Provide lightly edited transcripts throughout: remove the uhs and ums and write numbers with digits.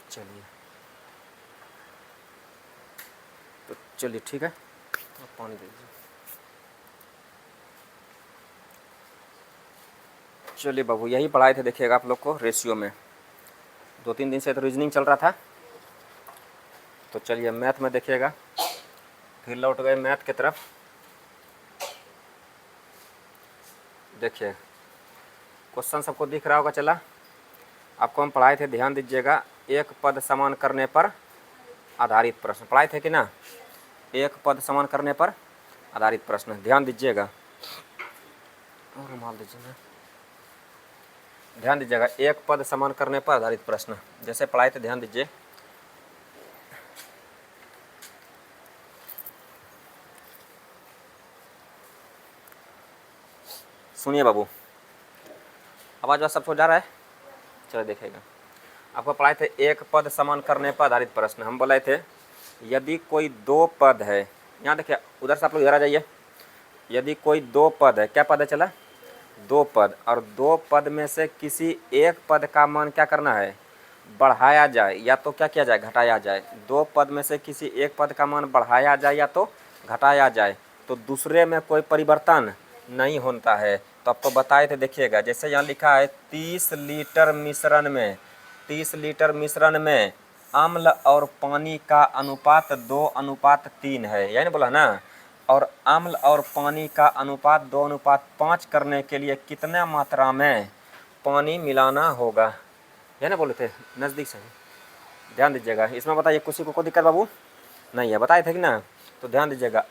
चलिए तो चलिए ठीक है, आप पानी दे दीजिए। चलिए बाबू, यही पढ़ाए थे देखिएगा आप लोग को रेशियो में। 2-3 दिन से तो रीजनिंग चल रहा था, तो चलिए मैथ में देखिएगा, फिर लौट गए मैथ की तरफ। देखिए क्वेश्चन सबको दिख रहा होगा। चला, आपको हम पढ़ाए थे, ध्यान दीजिएगा, एक पद समान करने पर आधारित प्रश्न पढ़ाए थे कि ना। एक पद समान करने पर आधारित प्रश्न, ध्यान दीजिएगा। और रुमाल दीजिए ना, ध्यान दीजिएगा, एक पद समान करने पर आधारित प्रश्न जैसे पढ़ाए थे, ध्यान दीजिए। सुनिए बाबू, आवाज़ सब हो जा रहा है? चलो देखिएगा, आपको पढ़ाए थे एक पद समान करने पर आधारित प्रश्न। हम बोले थे यदि कोई दो पद है, यहाँ देखिए, उधर से आप लोग इधर आ जाइए। यदि कोई दो पद है, क्या पद है, चला, दो पद, और दो पद में से किसी एक पद का मान क्या करना है, बढ़ाया जाए या तो क्या किया जाए, घटाया जाए। दो पद में से किसी एक पद का मान बढ़ाया जाए या तो घटाया जाए, तो दूसरे में कोई परिवर्तन नहीं होता है। तो अब तो बताए थे, देखिएगा, जैसे यहाँ लिखा है 30 लीटर मिश्रण में, 30 लीटर मिश्रण में अम्ल और पानी का अनुपात 2:3 है, यही ना बोला ना। और अम्ल और पानी का अनुपात 2:5 करने के लिए कितना मात्रा में पानी मिलाना होगा, यह ना बोले थे, नज़दीक से। ध्यान दीजिएगा, इसमें बताइए किसी को कोई दिक्कत बाबू नहीं है, बताए थे कि ना। तो ध्यान दीजिएगा,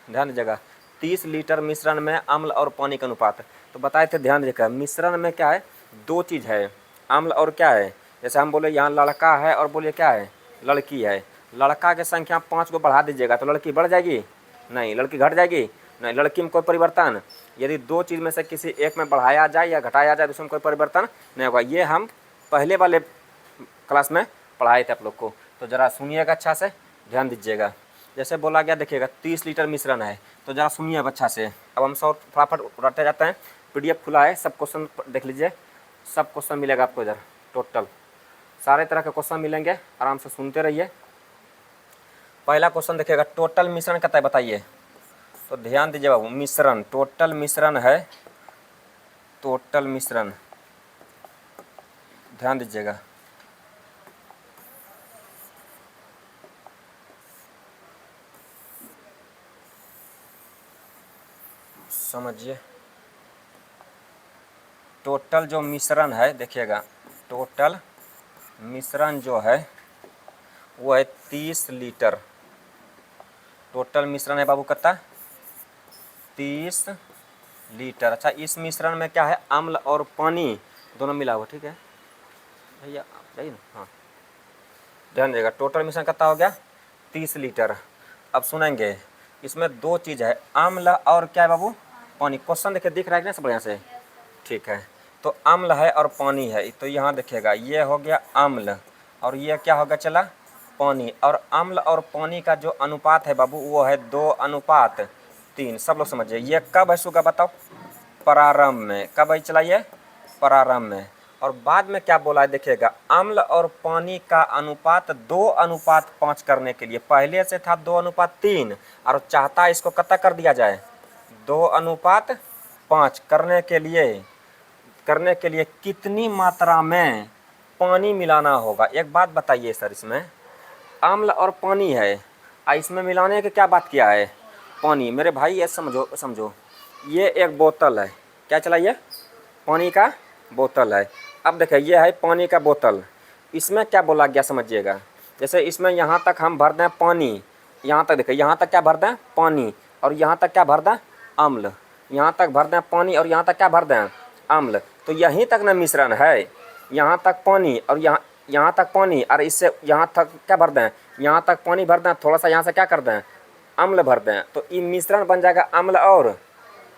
ध्यान दीजिएगा, 30 लीटर मिश्रण में अम्ल और पानी का अनुपात, तो बताए थे, ध्यान दीजिएगा, मिश्रण में क्या है, दो चीज़ है, अम्ल और क्या है। जैसे हम बोले यहाँ लड़का है और बोलिए क्या है, लड़की है। लड़का की संख्या 5 को बढ़ा दीजिएगा तो लड़की बढ़ जाएगी, नहीं, लड़की घट जाएगी, नहीं, लड़की में कोई परिवर्तन। यदि दो चीज़ में से किसी एक में बढ़ाया जाए या घटाया जाए तो उसमें कोई परिवर्तन नहीं होगा। ये हम पहले वाले क्लास में पढ़ाए थे आप लोग को, तो ज़रा सुनिएगा अच्छा से, ध्यान दीजिएगा। जैसे बोला गया, देखिएगा 30 लीटर मिश्रण है, तो ज़रा सुनिए अब अच्छा से। अब हम सब फटाफट उड़ाते जाते हैं, PDF खुला है, सब क्वेश्चन देख लीजिए, सब क्वेश्चन मिलेगा आपको इधर, टोटल सारे तरह के क्वेश्चन मिलेंगे, आराम से सुनते रहिए। पहला क्वेश्चन देखिएगा, टोटल मिश्रण कहता है, बताइए। तो ध्यान दीजिए बाबू, मिश्रण, टोटल मिश्रण है, टोटल मिश्रण, ध्यान दीजिएगा। समझिए, टोटल जो मिश्रण है, देखिएगा, टोटल मिश्रण जो है वो है 30 लीटर। टोटल मिश्रण है बाबू कितना, 30 लीटर। अच्छा, इस मिश्रण में क्या है, अम्ल और पानी दोनों मिला हुआ, ठीक है भैया, आप जाइए ना। हाँ, ध्यान दीजिएगा, टोटल मिश्रण कितना हो गया, 30 लीटर। अब सुनेंगे, इसमें दो चीज़ है, अम्ल और क्या है बाबू, पानी। क्वेश्चन देखिए, दिख रहा है कि ना सब बढ़िया से, ठीक है। तो अम्ल है और पानी है, तो यहाँ देखिएगा, ये हो गया अम्ल और ये क्या होगा, चला, पानी। और अम्ल और पानी का जो अनुपात है बाबू, वो है 2:3। सब लोग समझिए, ये कब है सुगा, बताओ, प्रारंभ में। कब है, चलाइए, प्रारंभ में। और बाद में क्या बोला है, देखिएगा, अम्ल और पानी का अनुपात 2:5 करने के लिए, पहले से था 2:3 और चाहता है इसको कितना कर दिया जाए, 2:5 करने के लिए कितनी मात्रा में पानी मिलाना होगा। एक बात बताइए सर, इसमें अम्ल और पानी है, इसमें मिलाने की क्या बात किया है, पानी। मेरे भाई ये समझो, ये एक बोतल है, क्या चलाइए, पानी का बोतल है। अब देखिए, ये है पानी का बोतल, इसमें क्या बोला गया समझिएगा। जैसे इसमें यहाँ तक हम भर दें पानी, यहाँ तक देखिए, यहाँ तक क्या भर दें, पानी, और यहाँ तक क्या भर दें, अम्ल। यहाँ तक भर दें पानी और यहाँ तक क्या भर दें, अम्ल। तो यहीं तक ना मिश्रण है, यहाँ तक पानी और यहाँ तक पानी, और इससे यहाँ तक क्या भर दें, यहाँ तक पानी भर दें, थोड़ा सा यहाँ से क्या कर दें, अम्ल भर दें। तो ये मिश्रण बन जाएगा अम्ल और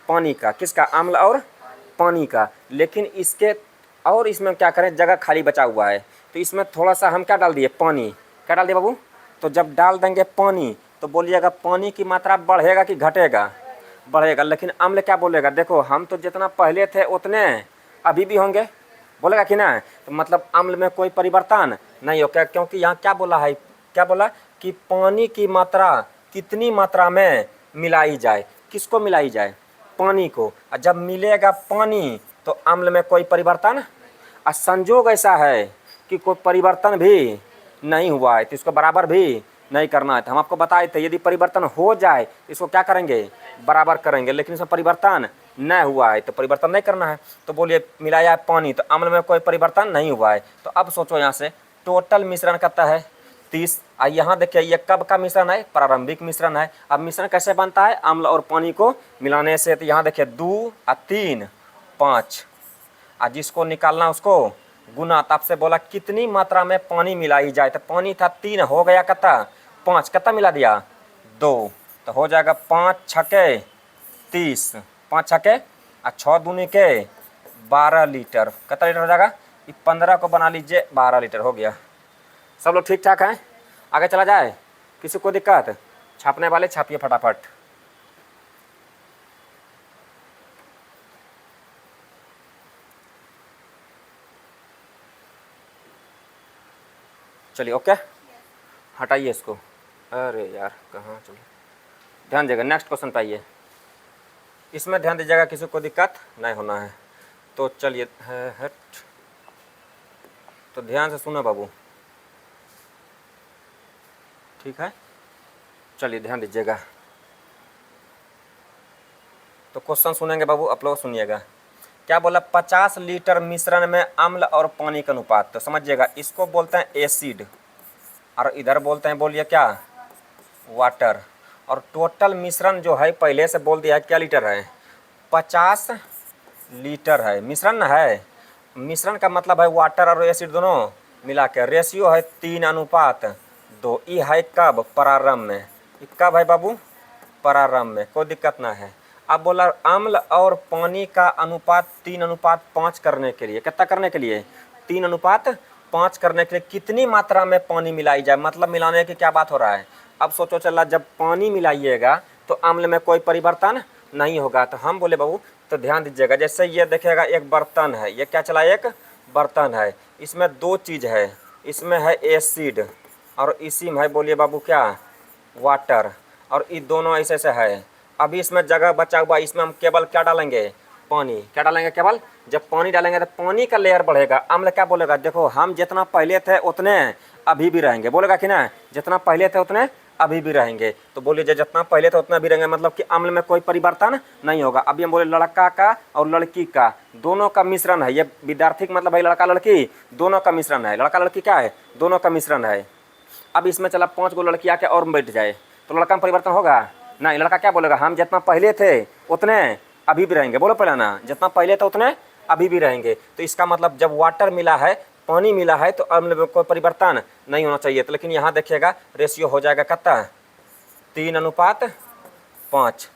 पानी का। किसका, अम्ल और पानी का। लेकिन इसके और इसमें क्या करें, जगह खाली बचा हुआ है, तो इसमें थोड़ा सा हम क्या डाल दिए, पानी। क्या डाल दिए बाबू, तो जब डाल देंगे पानी तो बोलिएगा पानी की मात्रा बढ़ेगा कि घटेगा, बढ़ेगा। लेकिन अम्ल क्या बोलेगा, देखो हम तो जितना पहले थे उतने अभी भी होंगे, बोलेगा कि ना। तो मतलब अम्ल में कोई परिवर्तन नहीं हो क्या, क्योंकि यहाँ क्या बोला है, क्या बोला कि पानी की मात्रा कितनी मात्रा में मिलाई जाए, किसको मिलाई जाए, पानी को। और जब मिलेगा पानी तो अम्ल में कोई परिवर्तन, और संजोग ऐसा है कि कोई परिवर्तन भी नहीं हुआ है तो इसको बराबर भी नहीं करना है। तो हम आपको बताए थे यदि परिवर्तन हो जाए इसको क्या करेंगे, बराबर करेंगे, लेकिन इसमें परिवर्तन न हुआ है तो परिवर्तन नहीं करना है। तो बोलिए मिलाया पानी तो अम्ल में कोई परिवर्तन नहीं हुआ है। तो अब सोचो यहाँ से टोटल मिश्रण कितना है 30। यहाँ देखिए ये कब का मिश्रण है, प्रारंभिक मिश्रण है। अब मिश्रण कैसे बनता है, अम्ल और पानी को मिलाने से। तो यहाँ देखिए 2 और 3 5, और जिसको निकालना उसको गुना। तब से बोला कितनी मात्रा में पानी मिलाई जाए, तो पानी था 3, हो गया कितना 5, कितना मिला दिया 2, तो हो जाएगा 5 छके 30, 5 छके और 6 दूनी के 12 लीटर। कितना लीटर हो जाएगा, ये 15 को बना लीजिए 12 लीटर हो गया। सब लोग ठीक ठाक हैं, आगे चला जाए, किसी को दिक्कत, छापने वाले छापिए फटाफट। चलिए ओके, हटाइए इसको। अरे यार कहाँ चलिए, ध्यान दीजिएगा, नेक्स्ट क्वेश्चन पे आइए। इसमें ध्यान दीजिएगा, किसी को दिक्कत नहीं होना है। तो चलिए हट, तो ध्यान से सुनो बाबू, ठीक है। चलिए ध्यान दीजिएगा, तो क्वेश्चन सुनेंगे बाबू, आप लोग सुनिएगा। क्या बोला, 50 लीटर मिश्रण में अम्ल और पानी का अनुपात। तो समझिएगा, इसको बोलते हैं एसिड और इधर बोलते हैं, बोलिए क्या, वाटर। और टोटल मिश्रण जो है पहले से बोल दिया है क्या लीटर है, 50 लीटर है मिश्रण ना है। मिश्रण का मतलब है वाटर और एसिड दोनों मिला के। रेशियो है 3:2। ये है कब, प्रारंभ में। ये कब है बाबू, प्रारंभ में, कोई दिक्कत ना है। अब बोला अम्ल और पानी का अनुपात 3:5 करने के लिए, कितना करने के लिए, 3:5 करने के लिए कितनी मात्रा में पानी मिलाई जाए, मतलब मिलाने की क्या बात हो रहा है। अब सोचो चला, जब पानी मिलाइएगा तो अम्ल में कोई परिवर्तन नहीं होगा। तो हम बोले बाबू, तो ध्यान दीजिएगा, जैसे ये देखिएगा एक बर्तन है, ये क्या चला, एक बर्तन है, इसमें 2 चीज़ है, इसमें है एसिड और इसी में है, बोलिए बाबू क्या, वाटर। और ये दोनों ऐसे से है। अभी इसमें जगह बचा हुआ, इसमें हम केवल क्या डालेंगे, पानी। क्या डालेंगे, केवल जब पानी डालेंगे तो पानी का लेयर बढ़ेगा। अम्ल क्या बोलेगा, देखो हम जितना पहले थे उतने अभी भी रहेंगे, बोलेगा कि ना, जितना पहले थे उतने अभी भी रहेंगे। तो बोलिए जितना पहले थे उतना भी रहेंगे, मतलब कि अम्ल में कोई परिवर्तन नहीं होगा। अभी हम बोले लड़का का और लड़की का दोनों का मिश्रण है, ये विद्यार्थी का मतलब है लड़का लड़की दोनों का मिश्रण है। लड़का लड़की क्या है, दोनों का मिश्रण है। अब इसमें चला 5 गो लड़की आके और बैठ जाए तो लड़का में परिवर्तन होगा नहीं। लड़का क्या बोलेगा, हम जितना पहले थे उतने अभी भी रहेंगे, बोलो पहले ना, जितना पहले थे उतने अभी भी रहेंगे। तो इसका मतलब जब वाटर मिला है, पानी मिला है, तो अम्ल में कोई परिवर्तन नहीं होना चाहिए। तो लेकिन यहाँ देखिएगा रेशियो हो जाएगा कितना, 3:5,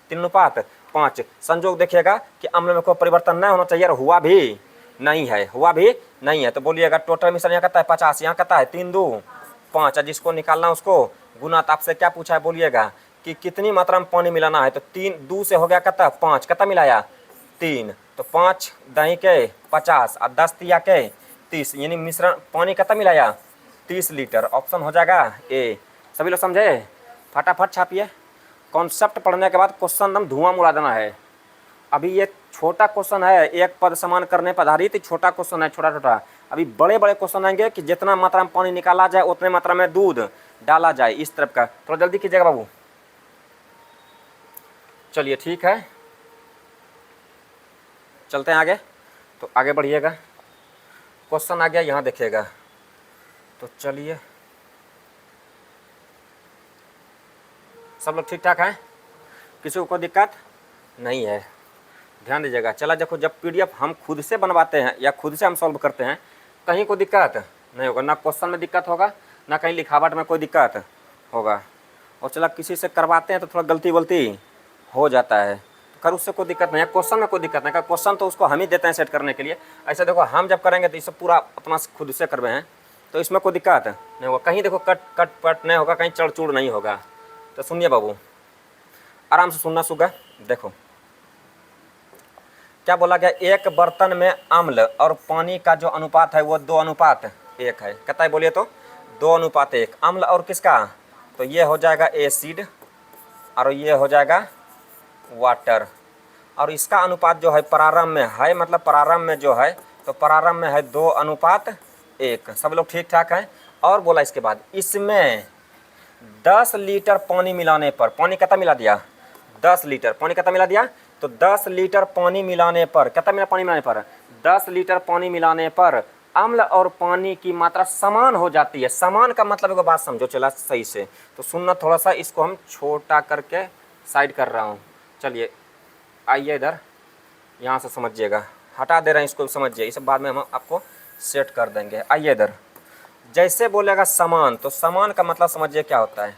3:5। संजोग देखिएगा कि अम्ल में कोई परिवर्तन नहीं होना चाहिए, और हुआ भी नहीं है, हुआ भी नहीं है। तो बोलिएगा टोटल मिश्रण यहाँ कितना है 50, यहाँ कितना है 3:2, 5। जिसको निकालना उसको गुना। तो आपसे क्या पूछा है, बोलिएगा कि कितनी मात्रा में पानी मिलाना है। तो 3 से हो गया कितना 5, कितना मिलाया 3। तो 5 दही के 50 और 10 तिया के 30, यानी मिश्रण पानी कितना मिलाया 30 लीटर। ऑप्शन हो जाएगा ए। सभी लोग समझे, फटाफट छापिए। कॉन्सेप्ट पढ़ने के बाद क्वेश्चन एकदम धुआं उड़ा देना है। अभी ये छोटा क्वेश्चन है, एक पद समान करने पर आधारित छोटा क्वेश्चन है, छोटा छोटा। अभी बड़े बड़े क्वेश्चन आएंगे कि जितना मात्रा में पानी निकाला जाए उतने मात्रा में दूध डाला जाए, इस तरफ का। थोड़ा जल्दी कीजिएगा बाबू। चलिए ठीक है, चलते हैं आगे। तो आगे बढ़िएगा, क्वेश्चन आ गया यहाँ देखिएगा। तो चलिए, सब लोग ठीक ठाक हैं, किसी को कोई दिक्कत नहीं है, ध्यान दीजिएगा। चला देखो, जब पीडीएफ हम खुद से बनवाते हैं या खुद से हम सॉल्व करते हैं, कहीं कोई दिक्कत नहीं होगा, ना क्वेश्चन में दिक्कत होगा, ना कहीं लिखावट में कोई दिक्कत होगा। और चला किसी से करवाते हैं तो थोड़ा गलती वलती हो जाता है, तो कर उससे कोई दिक्कत नहीं है। क्वेश्चन में कोई दिक्कत नहीं है, क्वेश्चन तो उसको हम ही देते हैं सेट करने के लिए। ऐसे देखो हम जब करेंगे तो इसे पूरा अपना खुद से करवे हैं, तो इसमें कोई दिक्कत नहीं होगा। कहीं देखो कट कट पट नहीं होगा, कहीं चढ़ नहीं होगा। तो सुनिए बाबू, आराम से सुनना सुगा। देखो क्या बोला गया, एक बर्तन में अम्ल और पानी का जो अनुपात है वो 2:1 है। कहता है बोलिए तो 2:1, अम्ल और किसका, तो ये हो जाएगा एसिड और ये हो जाएगा वाटर। और इसका अनुपात जो है प्रारंभ में है, मतलब प्रारंभ में जो है तो प्रारंभ में है 2:1। सब लोग ठीक ठाक हैं। और बोला इसके बाद इसमें 10 लीटर पानी मिलाने पर, पानी कितना मिला दिया, 10 लीटर पानी कितना मिला दिया, तो 10 लीटर पानी मिलाने पर कितना मिला, पानी मिलाने पर 10 लीटर पानी मिलाने पर अम्ल और पानी की मात्रा समान हो जाती है। समान का मतलब एक बात समझो चला सही से, तो सुनना थोड़ा सा, इसको हम छोटा करके साइड कर रहा हूँ। चलिए आइए इधर, यहाँ से समझिएगा, हटा दे रहे हैं इसको, समझिए, इस बाद में हम आपको सेट कर देंगे। आइए इधर, जैसे बोलेगा समान, तो समान का मतलब समझिए क्या होता है,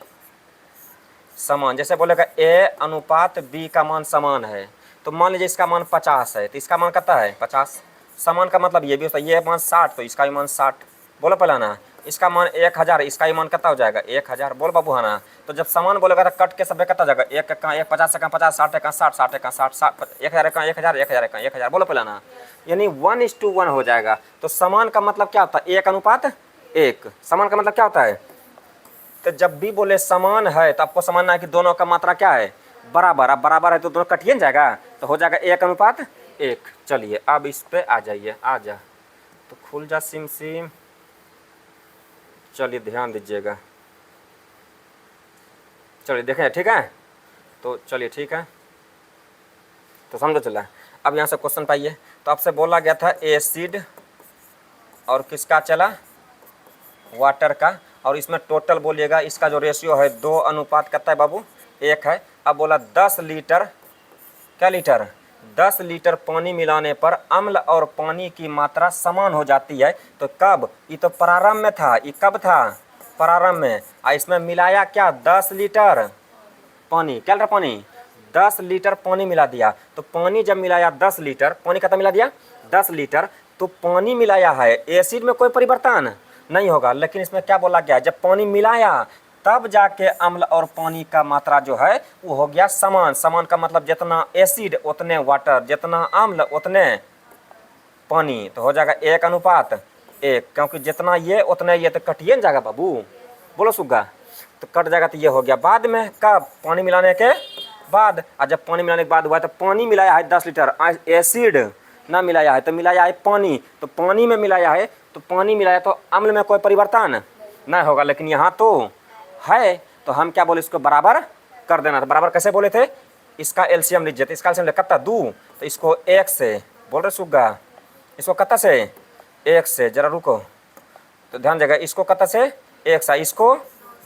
समान। जैसे बोलेगा ए अनुपात बी का मान समान है, तो मान लीजिए इसका मान 50 है तो इसका मान कितना है 50। समान का मतलब ये भी होता है, ये मान 60 तो इसका भी मान 60। बोलो पहला ना, इसका मान 1000, इसका ही मान कितना हो जाएगा 1000। बोल बाबू है ना। तो जब समान बोलेगा तो कट के सब कितना हो जाएगा, एक कहाँ, एक 50 से कहाँ 50, 60 कहाँ 60, 60 कहाँ 60, 1000 कहाँ 1000, 1000 कहाँ 1000। बोलो पहला ना, यानी 1:1 हो जाएगा। तो समान का मतलब क्या होता है, 1:1। समान का मतलब क्या होता है, तो जब भी बोले समान है तो आपको समझना है कि दोनों का मात्रा क्या है, बराबर। अब बराबर है तो दोनों कटिए न जाएगा, तो हो जाएगा 1:1। चलिए अब इस पे आ जाइए, आ जा तो खुल जा सिम सिम। चलिए ध्यान दीजिएगा, चलिए देखें, ठीक है, तो चलिए ठीक है, तो समझो चला। अब यहाँ से क्वेश्चन पाइए, तो आपसे बोला गया था एसिड और किसका चला, वाटर का, और इसमें टोटल बोलिएगा इसका जो रेशियो है 2:1 कितना है बाबू, 1 है। अब बोला 10 लीटर, क्या लीटर, 10 लीटर पानी मिलाने पर अम्ल और पानी की मात्रा समान हो जाती है। तो कब, ये तो प्रारंभ में था, ये कब था, प्रारंभ में। इसमें मिलाया क्या, 10 लीटर पानी, क्या लीटर पानी, 10 लीटर पानी मिला दिया। तो पानी जब मिलाया 10 लीटर, पानी कितना मिला दिया 10 लीटर, तो पानी मिलाया है, एसिड में कोई परिवर्तन नहीं होगा। लेकिन इसमें क्या बोला गया, जब पानी मिलाया तब जाके अम्ल और पानी का मात्रा जो है वो हो गया समान। समान का मतलब जितना एसिड उतने वाटर, जितना अम्ल उतने पानी, तो हो जाएगा 1:1, क्योंकि जितना ये उतना ये, तो कटिए न जाएगा बाबू, बोलो सुग्गा, तो कट जाएगा। तो ये हो गया बाद में, कब, पानी मिलाने के बाद। और जब पानी मिलाने के बाद हुआ तो पानी मिलाया है 10 लीटर, एसिड ना मिलाया है, तो मिलाया है पानी, तो पानी में मिलाया है, तो पानी मिलाया तो अम्ल में कोई परिवर्तन नहीं होगा। लेकिन यहाँ तो है, तो हम क्या बोले, इसको बराबर कर देना। तो बराबर कैसे बोले थे, इसका एलसीएम लीजिए, तो इसका एलसीएम कितना 2, तो इसको 1 से, बोल रहे सुग्गा, इसको कितना से 1 से, जरा रुको तो ध्यान देगा, इसको कितना से 1 से, इसको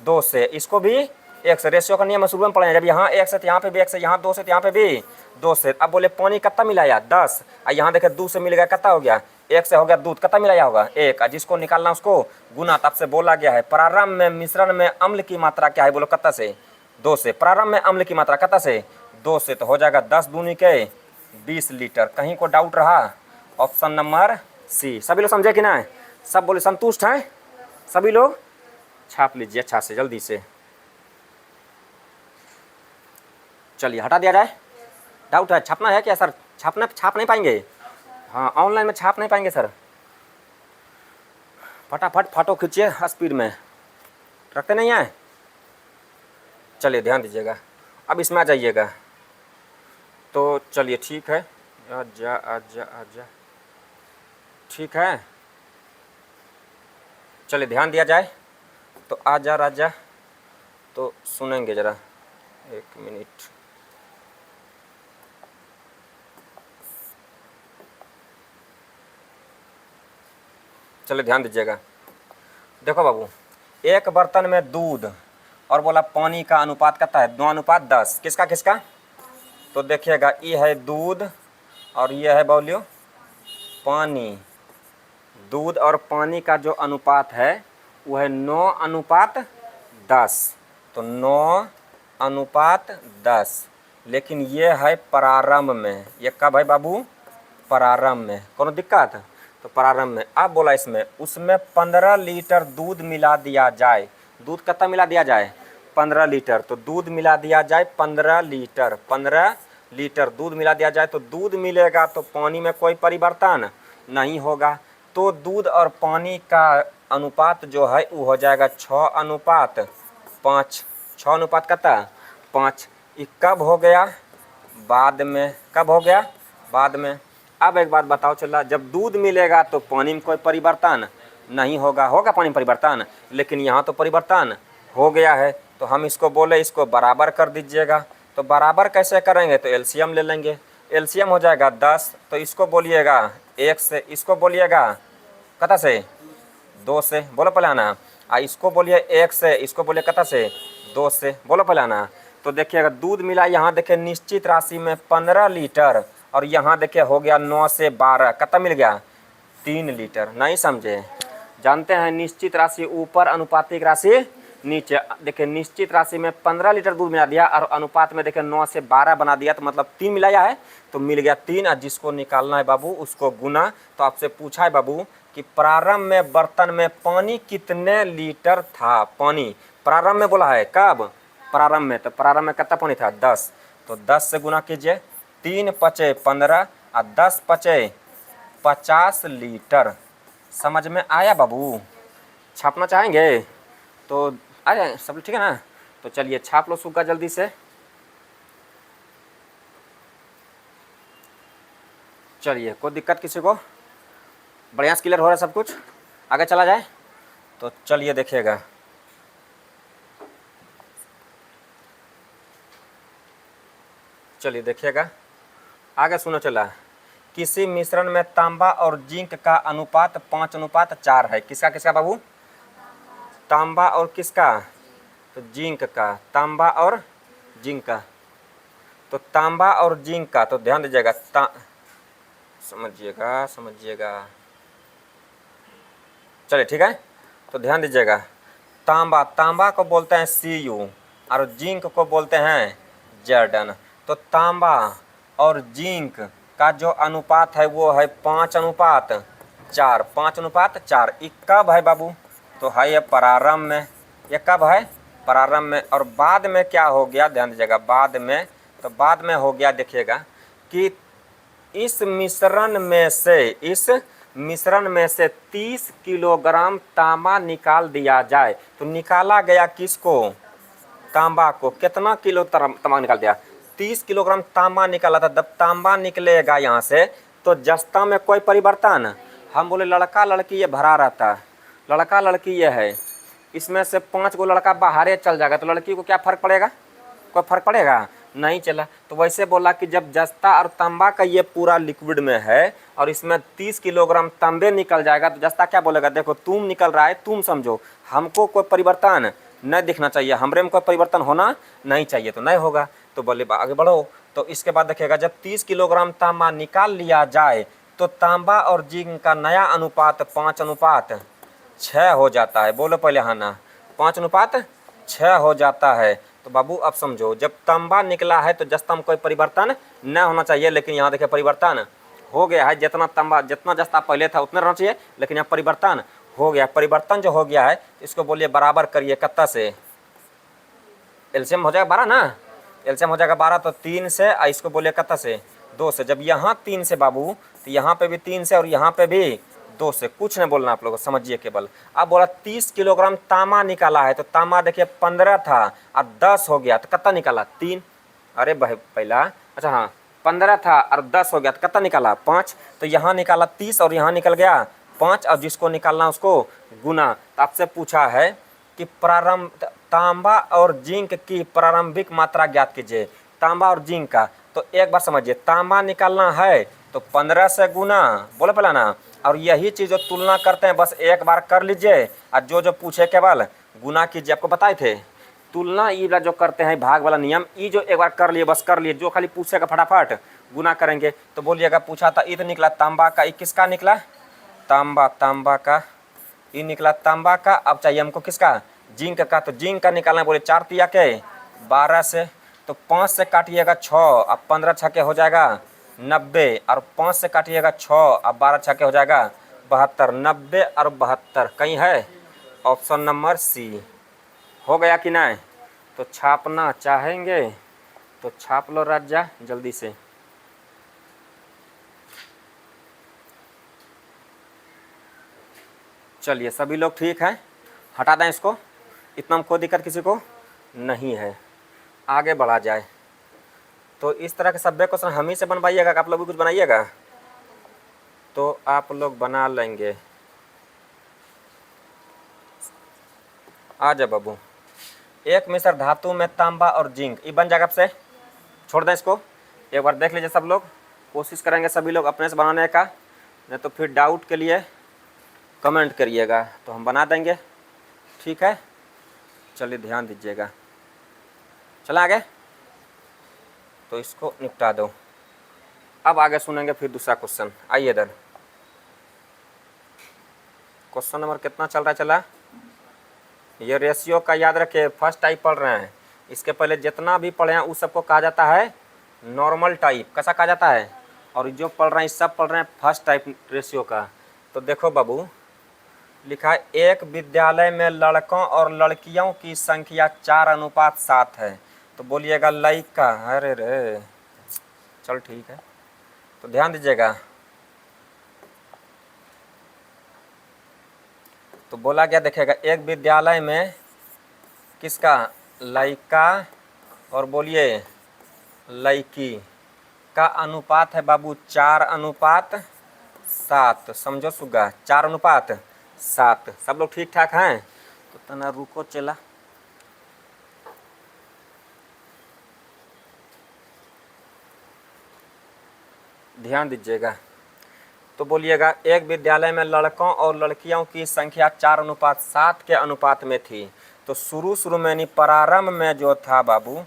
2 से, इसको भी 1 से। रेशियो का नियम शुरू में पढ़े, जब यहाँ 1 से तो यहाँ पे भी 1 से, यहाँ 2 से तो यहाँ पे भी 2 से। अब बोले पानी कितना मिलाया 10, और यहाँ देखे 2 से मिल गया, कितना हो गया 1 से हो गया, दूध कितना मिलाया होगा 1, जिसको निकालना उसको गुना। तब से बोला गया है प्रारंभ में मिश्रण में अम्ल की मात्रा क्या है, बोलो कितना से 2 से। प्रारंभ में अम्ल की मात्रा कितना से 2 से, तो हो जाएगा 10 दूनी के 20 लीटर। कहीं को डाउट रहा, ऑप्शन नंबर सी। सभी लोग समझे कि ना, सब बोले संतुष्ट हैं, सभी लोग छाप लीजिए अच्छा से जल्दी से। चलिए हटा दिया जाए, डाउट है, छापना है क्या सर, छापना, छाप नहीं पाएंगे, हाँ ऑनलाइन में छाप नहीं पाएंगे सर, फटाफट फोटो खींचिए स्पीड में, रखते नहीं हैं। चलिए ध्यान दीजिएगा, अब इसमें आ जाइएगा, तो चलिए ठीक है, आजा आजा आजा, ठीक है, चलिए ध्यान दिया जाए, तो आजा राजा, तो सुनेंगे ज़रा 1 मिनट। चलिए ध्यान दीजिएगा, देखो बाबू, एक बर्तन में दूध और बोला पानी का अनुपात कितना है 2:10, किसका किसका, तो देखिएगा ये है दूध और ये है बोलियो पानी। दूध और पानी का जो अनुपात है वो है 9:10, तो 9:10। लेकिन ये है प्रारंभ में, ये कब है बाबू, प्रारंभ में, कोनो दिक्कत, तो प्रारंभ में। अब बोला इसमें, उसमें 15 लीटर दूध मिला दिया जाए, दूध कितना मिला दिया जाए 15 लीटर, तो दूध मिला दिया जाए 15 लीटर, 15 लीटर दूध मिला दिया जाए तो दूध मिलेगा, तो पानी में कोई परिवर्तन नहीं होगा। तो दूध और पानी का अनुपात जो है वो हो जाएगा 6:5। 6 अनुपात कितना 5। ये कब हो गया, बाद में। कब हो गया, बाद में। अब एक बात बताओ चला, जब दूध मिलेगा तो पानी में कोई परिवर्तन नहीं होगा, होगा पानी में परिवर्तन, लेकिन यहाँ तो परिवर्तन हो गया है। तो हम इसको बोले इसको बराबर कर दीजिएगा। तो बराबर कैसे करेंगे, तो एलसीएम ले लेंगे। एलसीएम हो जाएगा 10, तो इसको बोलिएगा 1 से, इसको बोलिएगा कता से 2 से, बोलो पहले आना। इसको बोलिए 1 से, इसको बोलिए कता से 2 से, बोलो पहले आना। तो देखिएगा दूध मिला यहाँ देखिए निश्चित राशि में 15 लीटर, और यहाँ देखिए हो गया 9 से 12, कितना मिल गया 3 लीटर। नहीं समझे, जानते हैं निश्चित राशि ऊपर, अनुपातिक राशि नीचे। देखिए निश्चित राशि में 15 लीटर दूध मिला दिया, और अनुपात में देखिए 9 से 12 बना दिया, तो मतलब 3 मिलाया है, तो मिल गया 3। और जिसको निकालना है बाबू उसको गुना। तो आपसे पूछा है बाबू कि प्रारंभ में बर्तन में पानी कितने लीटर था। पानी प्रारंभ में बोला है, कब प्रारंभ में, तो प्रारंभ में कितना पानी था 10। तो 10 से गुना कीजिए, 3 पचे 15 और 10 पचे 50 लीटर। समझ में आया बाबू, छापना चाहेंगे तो आ जाए सब, ठीक है ना। तो चलिए छाप लो सुग्गा जल्दी से। चलिए कोई दिक्कत किसी को, बढ़िया से क्लियर हो रहा है सब कुछ, आगे चला जाए। तो चलिए देखिएगा, चलिए देखिएगा आगे सुनो चला। किसी मिश्रण में तांबा और जिंक का अनुपात 5:4 है। किसका किसका बाबू, तांबा और किसका, तो जिंक का। तांबा और जिंक का, तो तांबा और जिंक का, तो ध्यान दीजिएगा, समझिएगा समझिएगा, चलिए ठीक है। तो ध्यान दीजिएगा, तांबा, तांबा को बोलते हैं Cu और जिंक को बोलते हैं Zn। तो तांबा और जिंक का जो अनुपात है वो है 5:4। 5:4। ये कब है बाबू, तो है ये प्रारंभ में। ये कब है, प्रारंभ में। और बाद में क्या हो गया, ध्यान दीजिएगा, बाद में, तो बाद में हो गया देखिएगा कि इस मिश्रण में से 30 किलोग्राम तांबा निकाल दिया जाए। तो निकाला गया किसको, तांबा को। कितना किलो तांबा निकाल दिया, 30 किलोग्राम तांबा निकाला था। जब तांबा निकलेगा यहाँ से तो जस्ता में कोई परिवर्तन, हम बोले लड़का लड़की ये भरा रहता है, लड़का लड़की ये है, इसमें से 5 गो लड़का बाहर चल जाएगा, तो लड़की को क्या फ़र्क पड़ेगा, कोई फ़र्क पड़ेगा नहीं चला। तो वैसे बोला कि जब जस्ता और तांबा का ये पूरा लिक्विड में है और इसमें 30 किलोग्राम तांबे निकल जाएगा, तो जस्ता क्या बोलेगा, देखो तुम निकल रहा है, तुम समझो, हमको कोई परिवर्तन नहीं दिखना चाहिए, हमरे में कोई परिवर्तन होना नहीं चाहिए, तो नहीं होगा। तो बोले आगे बढ़ो। तो इसके बाद देखिएगा, जब 30 किलोग्राम तांबा निकाल लिया जाए तो तांबा और जिंक का नया अनुपात 5:6 हो जाता है। बोलो पहले हाँ ना, 5:6 हो जाता है। तो बाबू अब समझो, जब तांबा निकला है तो जस्ता में कोई परिवर्तन न होना चाहिए, लेकिन यहाँ देखिए परिवर्तन हो गया है। जितना तांबा, जितना जस्ता पहले था उतना रहना चाहिए, लेकिन यहाँ परिवर्तन हो गया। परिवर्तन जो हो गया है इसको बोलिए बराबर करिए, कितना से, एलसीएम हो जाएगा 12 ना, एलसीएम हो जाएगा 12। तो 3 से, इसको बोलिए कितना से, 2 से। जब यहाँ 3 से बाबू, तो यहाँ पे भी 3 से और यहाँ पे भी 2 से। कुछ नहीं बोलना आप लोगों को, समझिए केवल। अब बोला 30 किलोग्राम तांबा निकाला है, तो तांबा देखिए 15 था और 10 हो गया, तो कितना निकाला 3। अरे भाई पहला, अच्छा हाँ, 15 था और 10 हो गया, तो कितना निकाला 5। तो यहाँ निकाला 30 और यहाँ निकल गया 5, और जिसको निकालना उसको गुना। तो आपसे पूछा है कि प्रारंभ तांबा और जिंक की प्रारंभिक मात्रा ज्ञात कीजिए, तांबा और जिंक का। तो एक बार समझिए, तांबा निकालना है तो 15 से गुना, बोले पहला ना। और यही चीज़ जो तुलना करते हैं बस एक बार कर लीजिए, और जो पूछे केवल गुना कीजिए। आपको बताए थे तुलना, ये जो करते हैं भाग वाला नियम, ये जो एक बार कर लिए बस कर लिए, जो खाली पूछेगा फटाफट गुना करेंगे। तो बोलिएगा पूछा था, ये तो निकला तांबा का, ये किसका निकला, तांबा का, ये निकला तांबा का। अब चाहिए हमको किसका, जिंक का। तो जिंक का निकालना, बोले 4 तिया के 12 से, तो 5 से काटिएगा 6, अब 15 छके हो जाएगा 90, और 5 से काटिएगा 6, अब 12 छके हो जाएगा 72। 90 और 72 कहीं है, ऑप्शन नंबर सी। हो गया कि नहीं, तो छापना चाहेंगे तो छाप लो राजा जल्दी से। चलिए सभी लोग ठीक हैं, हटा दें इसको, इतना में कोई दिक्कत किसी को नहीं है, आगे बढ़ा जाए। तो इस तरह के सभ्य क्वेश्चन हम ही से बनवाइएगा, आप लोग भी कुछ बनाइएगा तो आप लोग बना लेंगे। आ जाओ बाबू। एक मिश्र धातु में तांबा और जिंक, ये बन जाएगा आपसे, छोड़ दें इसको, एक बार देख लीजिए सब लोग, कोशिश करेंगे सभी लोग अपने से बनाने का, नहीं तो फिर डाउट के लिए कमेंट करिएगा तो हम बना देंगे, ठीक है। चलिए ध्यान दीजिएगा, चला आगे, तो इसको निपटा दो। अब आगे सुनेंगे फिर दूसरा क्वेश्चन। आइए इधर, क्वेश्चन नंबर कितना चल रहा है, चला ये रेशियो का याद रखिए, फर्स्ट टाइप पढ़ रहे हैं, इसके पहले जितना भी पढ़े हैं उस सबको कहा जाता है नॉर्मल टाइप, कैसा कहा जाता है, और जो पढ़ रहे हैं सब पढ़ रहे हैं फर्स्ट टाइप रेशियो का। तो देखो बाबू, लिखा है एक विद्यालय में लड़कों और लड़कियों की संख्या 4:7 है, तो बोलिएगा लड़का, अरे रे चल ठीक है, तो ध्यान दीजिएगा। तो बोला गया, देखेगा एक विद्यालय में किसका, लड़का और बोलिए लड़की का अनुपात है बाबू 4:7, समझो सुगा 4:7। सब लोग ठीक ठाक हैं, तो तना रुको चला, ध्यान दीजिएगा। तो बोलिएगा एक विद्यालय में लड़कों और लड़कियों की संख्या 4:7 के अनुपात में थी। तो शुरू में नहीं, प्रारंभ में जो था बाबू,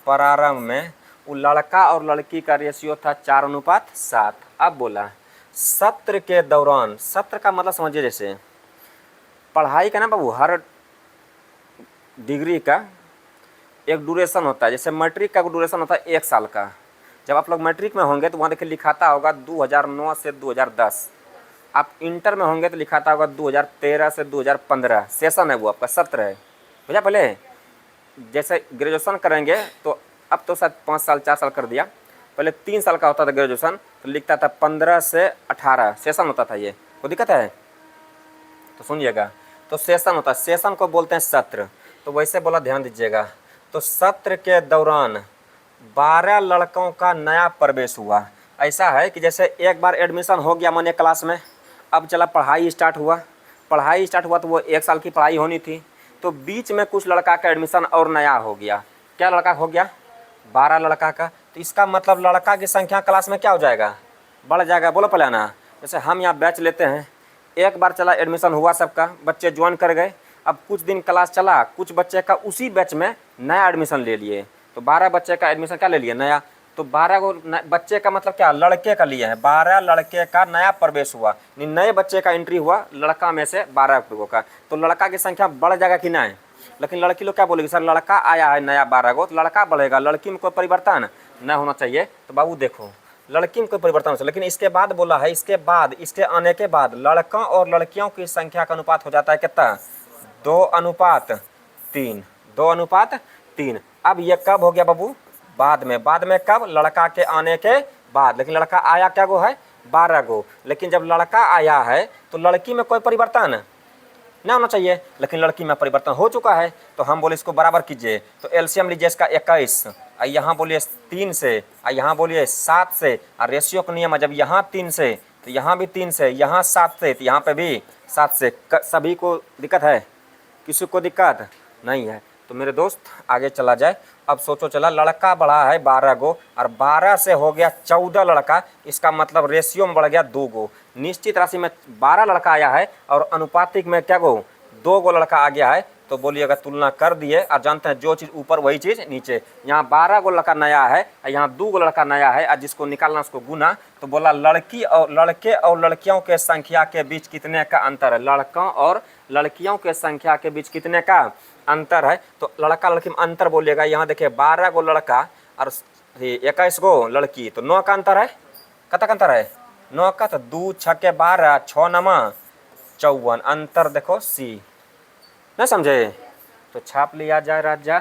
प्रारंभ में वो लड़का और लड़की का रेशियो था 4:7। अब बोला सत्र के दौरान, सत्र का मतलब समझिए जैसे पढ़ाई का ना बाबू, हर डिग्री का एक ड्यूरेशन होता है, जैसे मैट्रिक का ड्यूरेशन होता है 1 साल का। जब आप लोग मैट्रिक में होंगे तो वहाँ देखिए लिखाता होगा 2009 से 2010, आप इंटर में होंगे तो लिखाता होगा 2013 से 2015, सेशन है वो आपका, सत्र है, भैया। पहले जैसे ग्रेजुएशन करेंगे तो अब तो शायद 5 साल 4 साल कर दिया, पहले 3 साल का होता था ग्रेजुएशन, तो लिखता था 15 से 18 सेशन होता था, ये कोई दिक्कत है तो सुनिएगा। तो सेशन होता है, सेशन को बोलते हैं सत्र, तो वैसे बोला, ध्यान दीजिएगा। तो सत्र के दौरान 12 लड़कों का नया प्रवेश हुआ। ऐसा है कि जैसे एक बार एडमिशन हो गया माने क्लास में, अब चला पढ़ाई स्टार्ट हुआ, तो वो 1 साल की पढ़ाई होनी थी, तो बीच में कुछ लड़का का एडमिशन और नया हो गया। क्या लड़का हो गया, 12 लड़का का, तो इसका मतलब लड़का की संख्या क्लास में क्या हो जाएगा, बढ़ जाएगा। बोलो पहले ना, जैसे हम यहाँ बैच लेते हैं, एक बार चला एडमिशन हुआ सबका, बच्चे ज्वाइन कर गए, अब कुछ दिन क्लास चला, कुछ बच्चे का उसी बैच में नया एडमिशन ले लिए, तो 12 बच्चे का एडमिशन क्या ले लिए, नया। तो 12 को बच्चे का मतलब क्या, लड़के का लिए है, 12 लड़के का नया प्रवेश हुआ, नए बच्चे का एंट्री हुआ लड़का में से 12 लोगों का, तो लड़का की संख्या बढ़ जाएगा कि नहीं। लेकिन लड़की लोग क्या बोलेगी, सर लड़का आया है नया 12 को, तो लड़का बढ़ेगा, लड़की में कोई परिवर्तन न होना चाहिए। तो बाबू देखो, लड़की में कोई परिवर्तन हो, लेकिन इसके बाद बोला है, इसके बाद, इसके आने के बाद लड़कों और लड़कियों की संख्या का अनुपात हो जाता है कितना, 2:3, 2:3। अब ये कब हो गया बाबू, बाद में कब, लड़का के आने के बाद। लेकिन लड़का आया क्या गो है, 12 गो, लेकिन जब लड़का आया है तो लड़की में कोई परिवर्तन ना होना चाहिए, लेकिन लड़की में परिवर्तन हो चुका है, तो हम बोले इसको बराबर कीजिए। तो एलसीएम लीजिए इसका 21, यहाँ बोलिए 3 से, यहाँ बोलिए 7 से, और रेशियो का नियम है, जब यहाँ 3 से तो यहाँ भी 3 से, यहाँ 7 से तो यहाँ पे भी 7 से। सभी को दिक्कत है, किसी को दिक्कत नहीं है। तो मेरे दोस्त आगे चला जाए। अब सोचो, चला लड़का बढ़ा है 12 गो, और 12 से हो गया 14 लड़का, इसका मतलब रेशियो में बढ़ गया 2 गो। निश्चित राशि में 12 लड़का आया है और अनुपातिक में क्या गो, 2 गो लड़का आ गया है। तो बोलिए अगर तुलना कर दिए, और जानते हैं जो चीज़ ऊपर वही चीज़ नीचे, यहाँ 12 गो लड़का नया है, यहाँ 2 गो लड़का नया है, और जिसको निकालना उसको गुना। तो बोला लड़के और लड़कियों के संख्या के बीच कितने का अंतर है, लड़कों और लड़कियों के संख्या के बीच कितने का अंतर है। तो लड़का लड़की में अंतर बोलिएगा, यहाँ देखिए 12 गो लड़का और 21 गो लड़की, तो 9 का अंतर है, कितना का अंतर है, 9 का। तो 2 6 12, 6 9 54, अंतर देखो सी, न समझे, तो छाप लिया जाए राजा।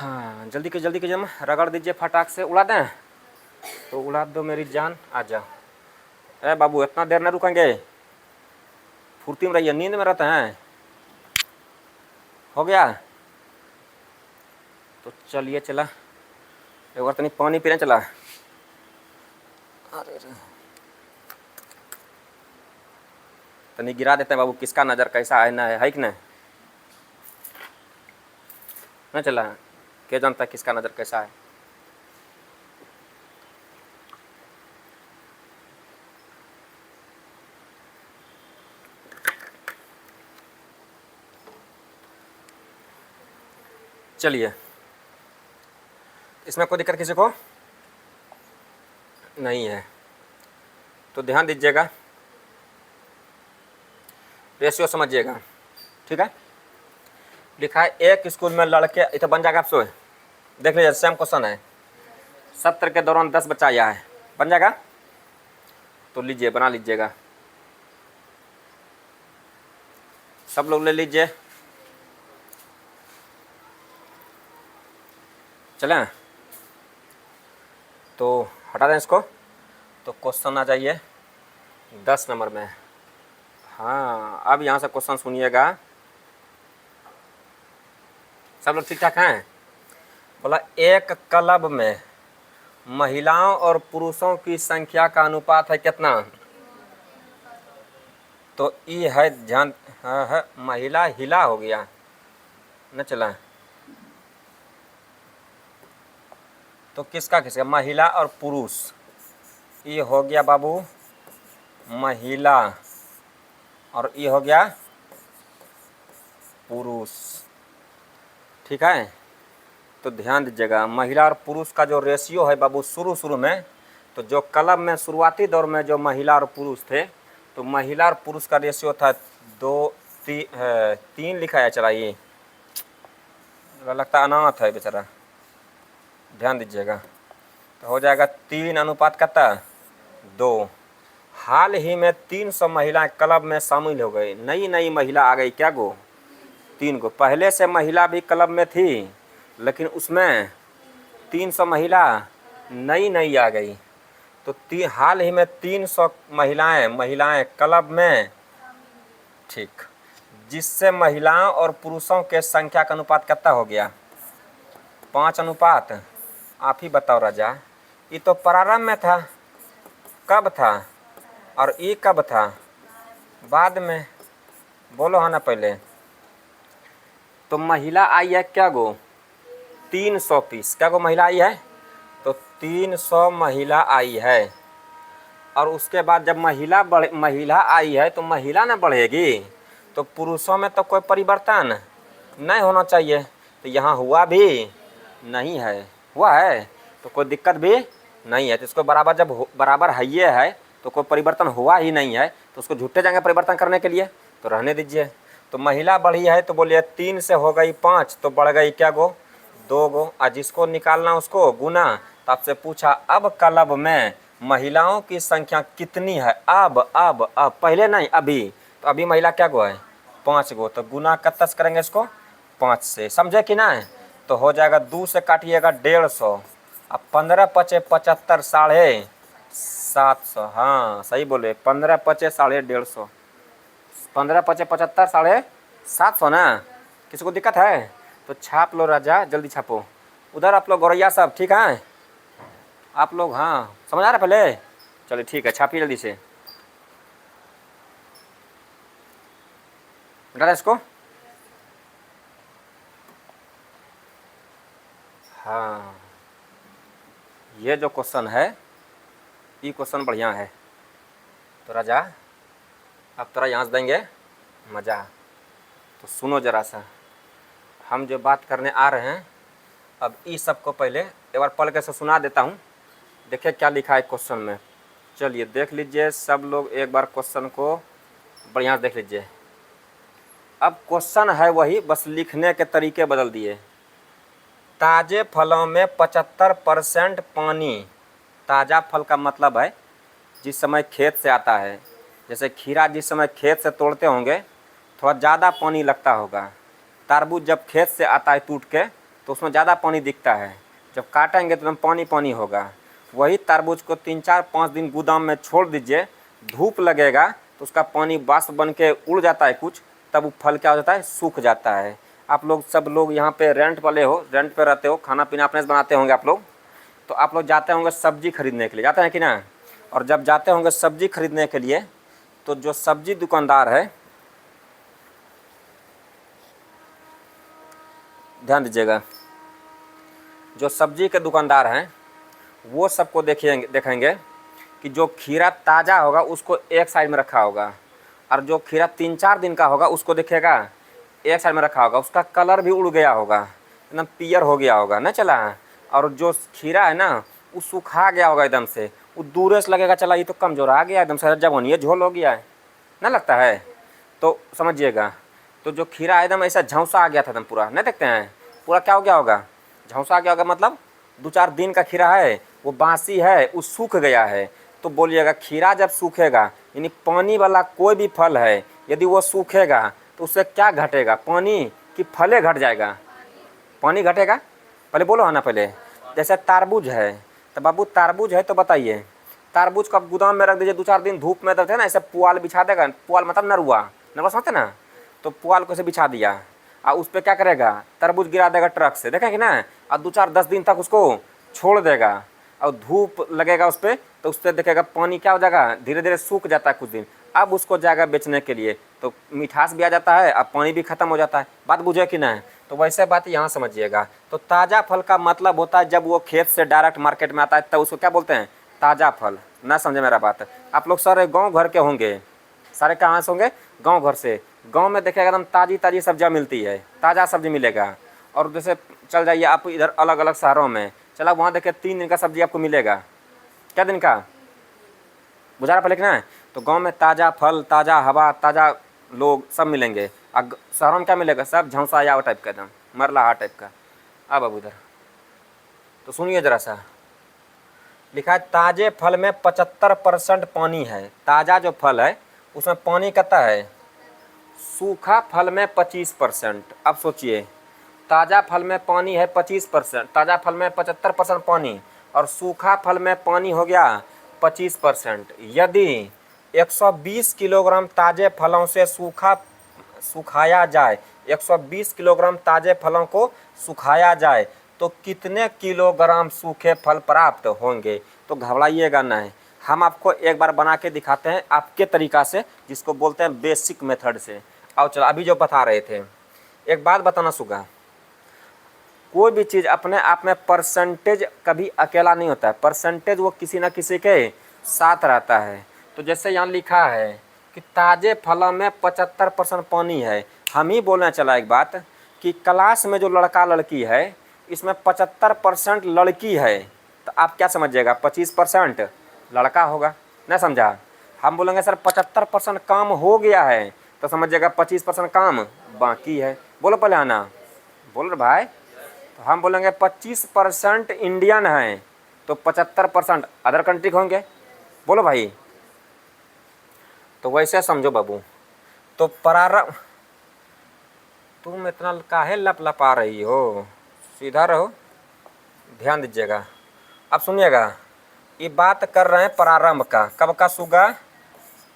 हाँ जल्दी के जल्दी जम रगड़ दीजिए, फटाक से उड़ा दें तो उड़ा दो मेरी जान, आ जाओ। ए बाबू इतना देर न रुकेंगे, फुर्ती में रहिए, नींद में रहते हैं। हो गया तो चलिए, चला एक बार तनी पानी पीने चला। अरे तनी गिरा देते हैं बाबू, किसका नज़र कैसा है ना है कि नहीं, ना चला क्या जानता है किसका नज़र कैसा है। चलिए, इसमें कोई दिक्कत किसी को नहीं है तो ध्यान दीजिएगा, रेशियो समझिएगा, ठीक है। लिखा है एक स्कूल में लड़के, इतना बन जाएगा आप सो, देख लीजिए सेम क्वेश्चन है। सत्र के दौरान 10 बच्चा आया है, बन जाएगा तो लीजिए बना लीजिएगा, सब लोग ले लीजिए। चलें तो हटा दें इसको, तो क्वेश्चन आ जाइए 10 नंबर में। हाँ अब यहाँ से क्वेश्चन सुनिएगा, सब लोग ठीक ठाक हैं। बोला एक क्लब में महिलाओं और पुरुषों की संख्या का अनुपात है कितना, तो ये है ध्यान, हाँ है महिला हिला हो गया न, चला तो किसका किसका, महिला और पुरुष, ये हो गया बाबू महिला और ये हो गया पुरुष, ठीक है। तो ध्यान दीजिएगा, महिला और पुरुष का जो रेशियो है बाबू शुरू में, तो जो क्लब में शुरुआती दौर में जो महिला और पुरुष थे, तो महिला और पुरुष का रेशियो था 3 लिखा है। चला ये लगता है अनाथ है बेचारा, ध्यान दीजिएगा, तो हो जाएगा 3 अनुपात कितना 2। हाल ही में 300 महिलाएं क्लब में शामिल हो गई, नई महिला आ गई क्या गो, 3 गो। पहले से महिला भी क्लब में थी लेकिन उसमें 300 महिला नई आ गई, तो हाल ही में 300 महिलाएं क्लब में, ठीक, जिससे महिलाओं और पुरुषों के संख्या का अनुपात कितना हो गया 5 अनुपात। आप ही बताओ राजा, ये तो प्रारंभ में था, कब था और ये कब था बाद में, बोलो है ना पहले। तो महिला आई है क्या गो 300 पीस, क्या गो महिला आई है, तो 300 महिला आई है। और उसके बाद जब महिला आई है तो महिला ना बढ़ेगी, तो पुरुषों में तो कोई परिवर्तन नहीं होना चाहिए, तो यहाँ हुआ भी नहीं है, हुआ है तो कोई दिक्कत भी नहीं है। तो इसको बराबर जब बराबर है ये है तो कोई परिवर्तन हुआ ही नहीं है, तो उसको झूठे जाएंगे परिवर्तन करने के लिए, तो रहने दीजिए। तो महिला बढ़ी है तो बोलिए 3 से हो गई 5, तो बढ़ गई क्या गो 2 गो, और जिसको निकालना उसको गुना। तो आपसे पूछा अब क्लब में महिलाओं की संख्या कितनी है, अब पहले नहीं अभी, तो अभी महिला क्या गो है 5 गो, तो गुना कितना से करेंगे इसको 5 से, समझे कि ना। तो हो जाएगा 2 से काटिएगा 150, अब 15 पचे 75, 750, हाँ सही बोले, 15 पचे 150, 15 पचे 75, 750 ना। किसी को दिक्कत है तो छाप लो राजा, जल्दी छापो। उधर आप लोग गौरैया साहब ठीक हैं आप लोग, हाँ समझ आ रहा है पहले, चलिए ठीक है छापिए जल्दी से, डाला इसको। हाँ ये जो क्वेश्चन है ये क्वेश्चन बढ़िया है, तो राजा अब तेरा यहाँ से देंगे मज़ा। तो सुनो ज़रा सा, हम जो बात करने आ रहे हैं अब इस सब को पहले एक बार पढ़ के से सुना देता हूँ, देखिए क्या लिखा है क्वेश्चन में। चलिए देख लीजिए सब लोग एक बार क्वेश्चन को बढ़िया से देख लीजिए। अब क्वेश्चन है वही, बस लिखने के तरीके बदल दिए। ताज़े फलों में 75% पानी, ताज़ा फल का मतलब है जिस समय खेत से आता है, जैसे खीरा जिस समय खेत से तोड़ते होंगे थोड़ा ज़्यादा पानी लगता होगा, तरबूज जब खेत से आता है टूट के तो उसमें ज़्यादा पानी दिखता है, जब काटेंगे तो एकदम पानी पानी होगा। वही तरबूज को 3-4-5 दिन गोदाम में छोड़ दीजिए, धूप लगेगा तो उसका पानी वाष्प बन के उड़ जाता है कुछ, तब वो फल क्या हो जाता है, सूख जाता है। आप लोग सब लोग यहाँ पे रेंट वाले हो, रेंट पे रहते हो, खाना पीना अपने से बनाते होंगे आप लोग, तो आप लोग जाते होंगे सब्जी खरीदने के लिए, जाते हैं कि ना? और जब जाते होंगे सब्जी खरीदने के लिए, तो जो सब्जी दुकानदार है, ध्यान दीजिएगा, जो सब्जी के दुकानदार हैं वो सबको देखेंगे कि जो खीरा ताज़ा होगा उसको एक साइड में रखा होगा, और जो खीरा 3-4 दिन का होगा उसको देखिएगा एक साइड में रखा होगा, उसका कलर भी उड़ गया होगा, एकदम पीयर हो गया होगा, ना चला। और जो खीरा है ना वो सूखा गया होगा एकदम से, वो दूर से लगेगा चला ये तो कमज़ोर आ गया एकदम से, जब ये झोल हो गया है ना लगता है, तो समझिएगा। तो जो खीरा एकदम ऐसा झौंसा आ गया था एकदम पूरा, नहीं देखते हैं पूरा क्या हो गया होगा, झौंसा आ गया होगा, मतलब 2-4 दिन का खीरा है, वो बासी है, वो सूख गया है। तो बोलिएगा खीरा जब सूखेगा, यानी पानी वाला कोई भी फल है यदि वो सूखेगा तो उससे क्या घटेगा, पानी कि फले घट जाएगा? पानी घटेगा। पहले बोलो है ना, पहले जैसे तारबूज है, तो बाबू तारबूज है तो बताइए, तारबूज को आप गोदाम में रख दीजिए 2-4 दिन धूप में, रखते हैं ना, ऐसे पुआल बिछा देगा, पुआल मतलब नरुआ, नरुआ समझते ना, तो पुआल को ऐसे बिछा दिया और उस पर क्या करेगा, तरबूज गिरा देगा ट्रक से, देखेंगे ना, और 2-4-10 दिन तक उसको छोड़ देगा, और धूप लगेगा उस पर, तो उस पर देखेगा पानी क्या हो जाएगा, धीरे धीरे सूख जाता है कुछ दिन, अब उसको जाएगा बेचने के लिए, तो मिठास भी आ जाता है, अब पानी भी खत्म हो जाता है। बात बुझे कि नहीं? तो वैसे बात यहाँ समझिएगा। तो ताज़ा फल का मतलब होता है जब वो खेत से डायरेक्ट मार्केट में आता है, तब उसको क्या बोलते हैं, ताज़ा फल। ना समझे मेरा बात? आप लोग सारे गाँव घर के होंगे, सारे कहाँ से होंगे, गाँव घर से। गाँव में देखिएगा एकदम ताज़ी ताज़ी सब्जियाँ मिलती है, ताज़ा सब्जी मिलेगा। और जैसे चल जाइए आप इधर अलग अलग शहरों में, चला वहाँ देखिए 3 दिन का सब्जी आपको मिलेगा, क्या दिन का, बुझा रहा पहले कि ना? तो गांव में ताज़ा फल, ताज़ा हवा, ताज़ा लोग सब मिलेंगे, और शहरों में क्या मिलेगा, सब झौंसा या टाइप का, एकदम मरलाहा टाइप का। अब उधर तो सुनिए ज़रा सा, लिखा है ताज़े फल में 75% पानी है। ताज़ा जो फल है उसमें पानी कितना है, सूखा फल में 25%। अब सोचिए, ताज़ा फल में पानी है 25%, ताज़ा फल में 75% पानी, और सूखा फल में पानी हो गया 25%। यदि 120 किलोग्राम ताज़े फलों से सुखाया जाए, 120 किलोग्राम ताज़े फलों को सुखाया जाए तो कितने किलोग्राम सूखे फल प्राप्त होंगे? तो घबराइएगा नहीं, हम आपको एक बार बना के दिखाते हैं आपके तरीक़ा से, जिसको बोलते हैं बेसिक मेथड से। और चलो अभी जो बता रहे थे, एक बात बताना सुगा, कोई भी चीज़ अपने आप में परसेंटेज कभी अकेला नहीं होता है, परसेंटेज वो किसी न किसी के साथ रहता है। तो जैसे यहाँ लिखा है कि ताज़े फलों में 75% पानी है, हम ही बोलना चला एक बात कि क्लास में जो लड़का लड़की है इसमें 75% लड़की है, तो आप क्या समझिएगा, 25% लड़का होगा, ना समझा? हम बोलेंगे सर 75% काम हो गया है, तो समझिएगा 25% काम बाकी है। बोलो पहले आना, बोल रहे भाई। तो हम बोलेंगे 25% इंडियन हैं, तो 75% अदर कंट्री के होंगे। बोलो भाई, तो वैसे समझो बाबू। तो प्रारंभ, तुम इतना काहे लपलपा रही हो, सीधा रहो, ध्यान दीजिएगा। अब सुनिएगा, ये बात कर रहे हैं प्रारंभ का, कब का सुगा,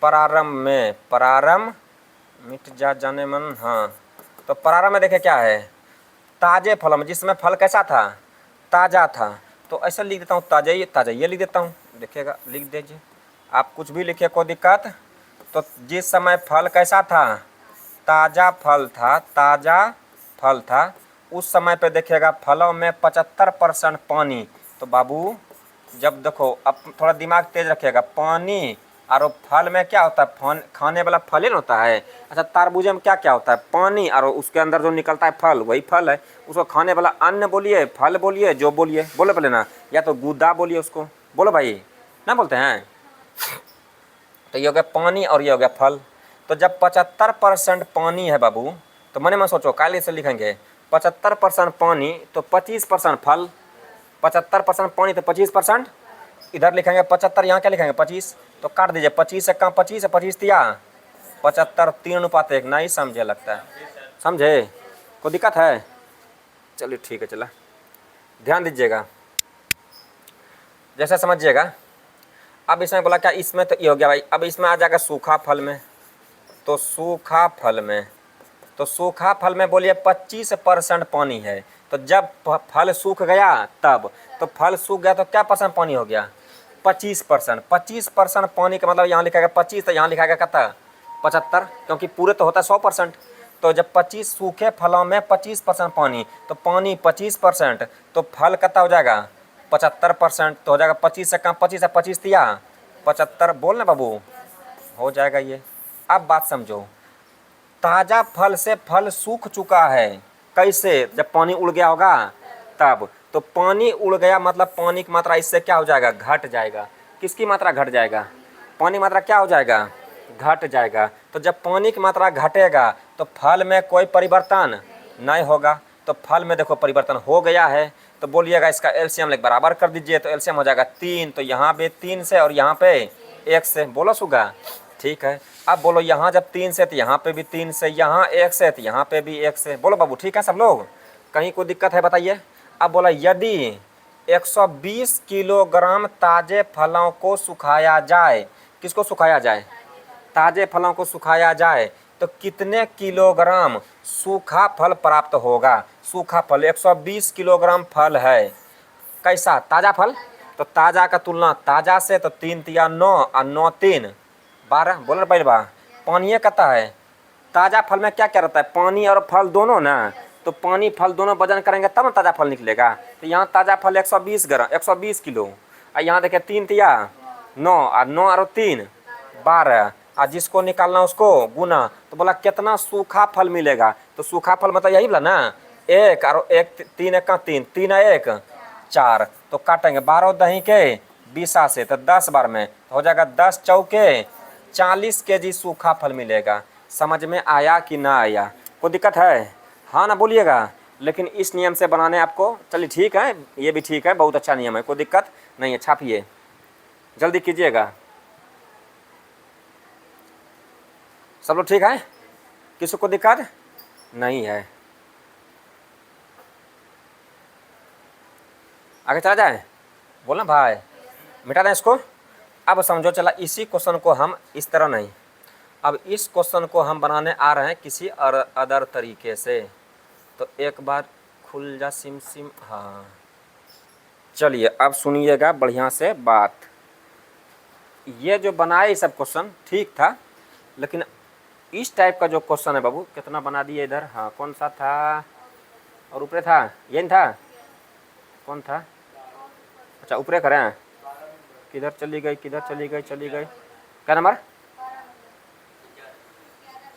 प्रारंभ में, प्रारंभ मिट जा जाने मन, हाँ। तो प्रारंभ में देखे क्या है, ताज़े फलों में, जिसमें फल कैसा था, ताज़ा था। तो ऐसा लिख देता हूँ, ताज़ा ये लिख देता हूँ, देखिएगा लिख दीजिए, आप कुछ भी लिखिए कोई दिक्कत। तो जिस समय फल कैसा था, ताज़ा फल था, ताज़ा फल था, उस समय पे देखिएगा फलों में 75% पानी। तो बाबू जब देखो, अब थोड़ा दिमाग तेज रखिएगा, पानी और फल में क्या होता है, खाने वाला फल ही ना होता है। अच्छा, तारबूज में क्या क्या होता है, पानी, और उसके अंदर जो निकलता है फल, वही फल है। उसको खाने वाला अन्न बोलिए, फल बोलिए, जो बोलिए, बोलो पहले ना, या तो गुद्दा बोलिए उसको, बोलो भाई, ना बोलते हैं। तो ये हो गया पानी और ये हो गया फल। तो जब 75% पानी है बाबू, तो मने में सोचो, काले से लिखेंगे 75% पानी तो 25% फल, 75% पानी तो 25%, इधर लिखेंगे 75, यहाँ क्या लिखेंगे 25, तो काट दीजिए, 25 से कम 25 है, 25 दिया 75, 3:1। नहीं समझे लगता है, समझे? कोई दिक्कत है? चलिए ठीक है, चला ध्यान दीजिएगा, जैसा समझिएगा। अब इसमें बोला क्या, इसमें तो ये हो गया भाई। अब इसमें आ जाएगा सूखा फल में, तो सूखा फल में, तो सूखा फल में बोलिए 25% पानी है। तो जब फल सूख गया तब, तो फल सूख गया तो क्या परसेंट पानी हो गया, 25%। 25% पानी का मतलब यहाँ लिखा गया 25, तो यहाँ लिखा गया कितना 75, क्योंकि पूरे तो होता है 100%। तो जब 25 सूखे फलों में 25% पानी, तो पानी 25%, तो फल कितना हो जाएगा 75%। तो हो जाएगा 25 से कम, 25 से 25 दिया 75, बोल ना बाबू, हो जाएगा ये। अब बात समझो, ताज़ा फल से फल सूख चुका है, कैसे, जब पानी उड़ गया होगा तब। तो पानी उड़ गया मतलब पानी की मात्रा इससे क्या हो जाएगा, घट जाएगा। किसकी मात्रा घट जाएगा, पानी की मात्रा क्या हो जाएगा, घट जाएगा। तो जब पानी की मात्रा घटेगा तो फल में कोई परिवर्तन नहीं होगा। तो फल में देखो परिवर्तन हो गया है, तो बोलिएगा इसका एलसीएम लेकर बराबर कर दीजिए, तो एलसीएम हो जाएगा 3। तो यहाँ पे 3 से और यहाँ पे 1 से, बोलो सुगा, ठीक है। अब बोलो यहाँ जब 3 से तो यहाँ पे भी 3 से, यहाँ 1 से तो यहाँ पे भी 1 से, बोलो बाबू, ठीक है सब लोग, कहीं कोई दिक्कत है बताइए। अब बोला यदि 120 किलोग्राम ताज़े फलों को सुखाया जाए, किसको सुखाया जाए, ताज़े फलों को सुखाया जाए, तो कितने किलोग्राम सूखा फल प्राप्त होगा। सूखा फल 120 किलोग्राम फल है, कैसा, ताज़ा फल। तो ताज़ा का तुलना ताज़ा से, तो 3 तिया 9 और 9 3 12, बोल पहले बा। पानी कहता है ताज़ा फल में क्या क्या रहता है, पानी और फल दोनों ना। तो पानी फल दोनों वजन करेंगे तब ना ताज़ा फल निकलेगा। तो यहाँ ताज़ा फल 120 किलो, और यहाँ देखें 3 तिया 9 और 9 और 3 12, और जिसको निकालना उसको गुना। तो बोला कितना सूखा फल मिलेगा। तो सूखा फल मतलब यही बोला ना, 1 और 1 3 1 3 3 1 4। तो काटेंगे 12 दही के 20 से, तो 10 बार में हो जाएगा 10 चौके 40 केजी सूखा फल मिलेगा। समझ में आया कि ना आया, कोई दिक्कत है, हाँ ना बोलिएगा। लेकिन इस नियम से बनाने आपको, चलिए ठीक है, ये भी ठीक है, बहुत अच्छा नियम है, कोई दिक्कत नहीं है। छापिए, जल्दी कीजिएगा, सब लोग ठीक है, किसी को दिक्कत नहीं है। आगे चला जाए, बोलना भाई, मिटा दें इसको। अब समझो चला, इसी क्वेश्चन को हम इस तरह नहीं, अब इस क्वेश्चन को हम बनाने आ रहे हैं किसी अदर तरीके से। तो एक बार खुल जा सिम सिम, हाँ चलिए अब सुनिएगा बढ़िया से बात। ये जो बनाए ये सब क्वेश्चन ठीक था, लेकिन इस टाइप का जो क्वेश्चन है बाबू, कितना बना दिए इधर, हाँ कौन सा था, और ऊपर था, ये नहीं था, कौन था, अच्छा ऊपर करें, किधर चली गई, किधर चली गई, चली गई, क्या नंबर,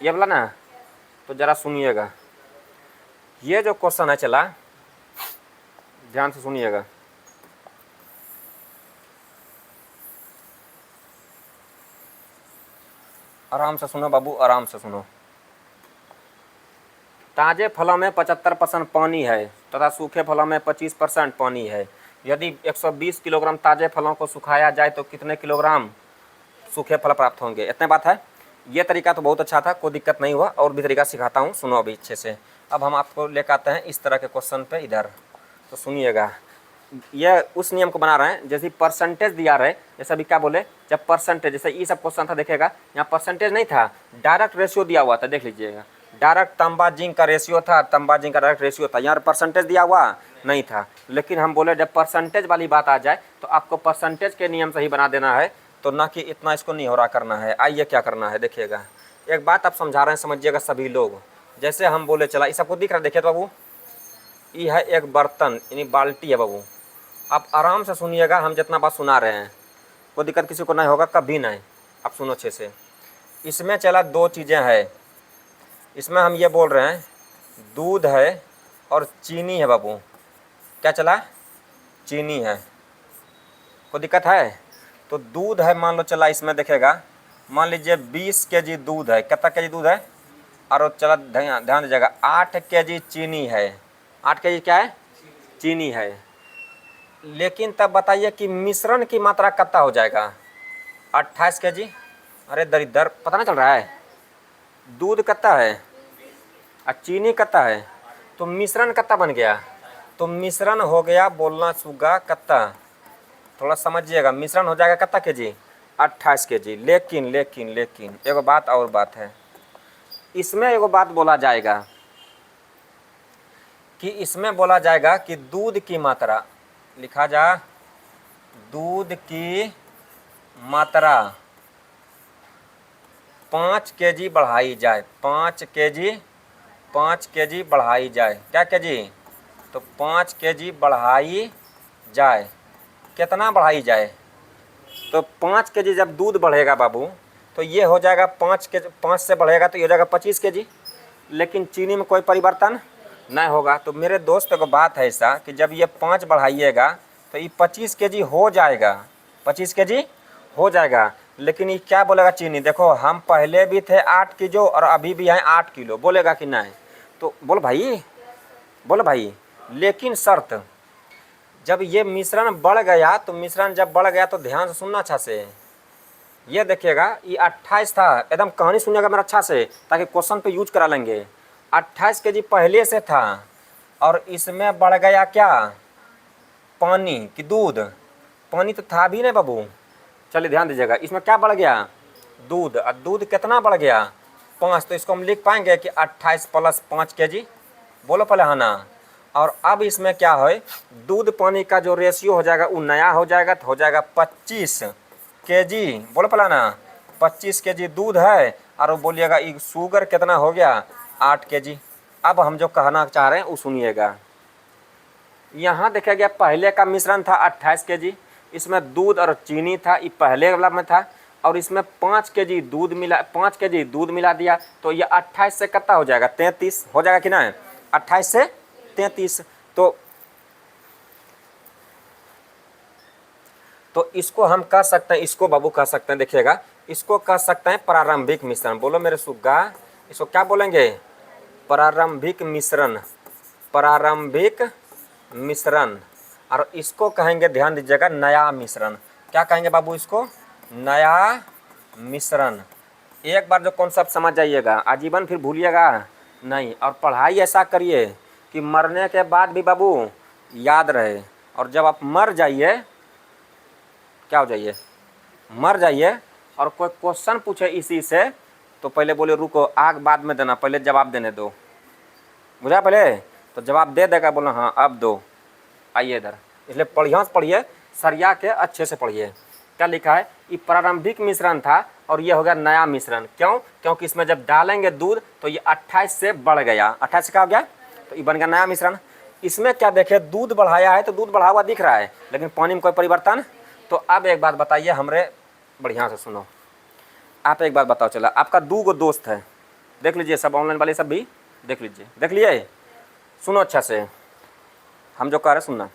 ये बोला ना। तो ज़रा सुनिएगा, ये जो क्वेश्चन है चला, ध्यान से सुनिएगा। आराम से सुनो बाबू, आराम से सुनो। ताज़े फलों में 75% पानी है तथा सूखे फलों में 25% पानी है। यदि 120 किलोग्राम ताज़े फलों को सुखाया जाए तो कितने किलोग्राम सूखे फल प्राप्त होंगे। इतने बात है। ये तरीका तो बहुत अच्छा था, कोई दिक्कत नहीं हुआ, और भी तरीका सिखाता हूँ, सुनो अभी अच्छे से। अब हम आपको लेकर आते हैं इस तरह के क्वेश्चन पे इधर, तो सुनिएगा। ये उस नियम को बना रहे हैं, जैसे परसेंटेज दिया रहे, जैसे अभी क्या बोले, जब परसेंटेज, जैसे ये सब क्वेश्चन था, देखेगा यहाँ परसेंटेज नहीं था, डायरेक्ट रेशियो दिया हुआ था, देख लीजिएगा, डायरेक्ट तांबा जिंक का रेशियो था, तांबा जिंक का डायरेक्ट रेशियो था, यहाँ परसेंटेज दिया हुआ नहीं था। लेकिन हम बोले जब परसेंटेज वाली बात आ जाए तो आपको परसेंटेज के नियम से ही बना देना है, तो ना कि इतना इसको नहीं हो रहा करना है। आइए क्या करना है देखिएगा, एक बात आप समझा रहे हैं, समझिएगा सभी लोग। जैसे हम बोले चला, इस सबको दिख रहा है, देखिए तो बाबू, ये है एक बर्तन यानी बाल्टी है बाबू। आप आराम से सुनिएगा, हम जितना बात सुना रहे हैं कोई दिक्कत किसी को नहीं होगा, कभी नहीं। आप सुनो अच्छे से। इसमें चला 2 चीज़ें हैं, इसमें हम ये बोल रहे हैं दूध है और चीनी है बाबू। क्या चला, चीनी है, कोई दिक्कत है। तो दूध है, मान लो चला इसमें देखेगा, मान लीजिए 20 केजी दूध है, कितना केजी दूध है, और चला ध्यान दीजिएगा 8 केजी चीनी है। 8 केजी क्या है, चीनी है। लेकिन तब बताइए कि मिश्रण की मात्रा कितना हो जाएगा, 28 केजी। अरे दरिद्र, पता नहीं चल रहा है, दूध कितना है और चीनी कितना है, तो मिश्रण कितना बन गया, तो मिश्रण हो गया बोलना सुगा कितना, थोड़ा समझिएगा, मिश्रण हो जाएगा कितना केजी, 28 केजी। लेकिन लेकिन लेकिन एगो बात और बात है, इसमें एगो बात बोला जाएगा कि इसमें बोला जाएगा कि दूध की मात्रा, लिखा जा दूध की मात्रा 5 केजी बढ़ाई जाए, 5 केजी बढ़ाई जाए, क्या केजी, तो 5 केजी बढ़ाई जाए। कितना बढ़ाई जाए, तो 5 केजी जब दूध बढ़ेगा बाबू तो ये हो जाएगा 5 केजी, 5 से बढ़ेगा तो ये हो जाएगा 25 केजी। लेकिन चीनी में कोई परिवर्तन नहीं होगा। तो मेरे दोस्त को बात है ऐसा कि जब ये 5 बढ़ाइएगा तो ये 25 केजी हो जाएगा, 25 केजी हो जाएगा। लेकिन ये क्या बोलेगा चीनी, देखो हम पहले भी थे 8 किलो और अभी भी हैं 8 किलो, बोलेगा कि नहीं, तो बोल भाई लेकिन शर्त, जब ये मिश्रण बढ़ गया, तो मिश्रण जब बढ़ गया तो ध्यान से सुनना अच्छा से, ये देखिएगा ये 28 था, एकदम कहानी सुनिएगा मेरा अच्छा से ताकि क्वेश्चन पे यूज करा लेंगे। 28 केजी पहले से था और इसमें बढ़ गया क्या, पानी कि दूध, पानी तो था भी नहीं बाबू, चलिए ध्यान दीजिएगा, इसमें क्या बढ़ गया, दूध। और दूध कितना बढ़ गया, 5, तो इसको हम लिख पाएंगे कि 28 + 5 केजी, बोलो पहले हाँ ना। और अब इसमें क्या है, दूध पानी का जो रेशियो हो जाएगा वो नया हो जाएगा, तो हो जाएगा 25 केजी, बोलो पहले ना, 25 केजी दूध है और वो बोलिएगा ये शुगर कितना हो गया, 8 केजी। अब हम जो कहना चाह रहे हैं वो सुनिएगा, यहाँ देखा गया पहले का मिश्रण था 28 केजी, इसमें दूध और चीनी था, ये पहले वाला में था, और इसमें 5 केजी दूध मिला दिया, तो ये 28 से कितना हो जाएगा, 33 हो जाएगा कि नहीं, 28 से 33। तो इसको हम कह सकते हैं, इसको बाबू कह सकते हैं, देखिएगा इसको कह सकते हैं प्रारंभिक मिश्रण, बोलो मेरे सुग्गा, इसको क्या बोलेंगे, प्रारंभिक मिश्रण। और इसको कहेंगे, ध्यान दीजिएगा, नया मिश्रण। क्या कहेंगे बाबू इसको, नया मिश्रण। एक बार जो कॉन्सेप्ट समझ जाइएगा, आजीवन फिर भूलिएगा नहीं। और पढ़ाई ऐसा करिए कि मरने के बाद भी बाबू याद रहे, और जब आप मर जाइए, क्या हो जाइए, मर जाइए, और कोई क्वेश्चन पूछे इसी से, तो पहले बोले रुको, आग बाद में देना, पहले जवाब देने दो, बुझा, पहले तो जवाब दे देगा, बोला हाँ अब दो, आइए इधर। इसलिए पढ़िए सरिया के अच्छे से पढ़िए। क्या लिखा है, ये प्रारंभिक मिश्रण था और ये हो गया नया मिश्रण। क्यों, क्योंकि इसमें जब डालेंगे दूध तो ये 28 से बढ़ गया, 28 से क्या हो गया, तो ये बन गया नया मिश्रण। इसमें क्या देखे, दूध बढ़ाया है तो दूध बढ़ा हुआ दिख रहा है, लेकिन पानी में कोई परिवर्तन। तो अब एक बात बताइए हमरे, बढ़िया से सुनो, आप एक बात बताओ, चला आपका 2 गो दोस्त है, देख लीजिए, सब ऑनलाइन वाले सब भी देख लीजिए, देख लिए, सुनो अच्छा से, हम जो कह रहे सुनना।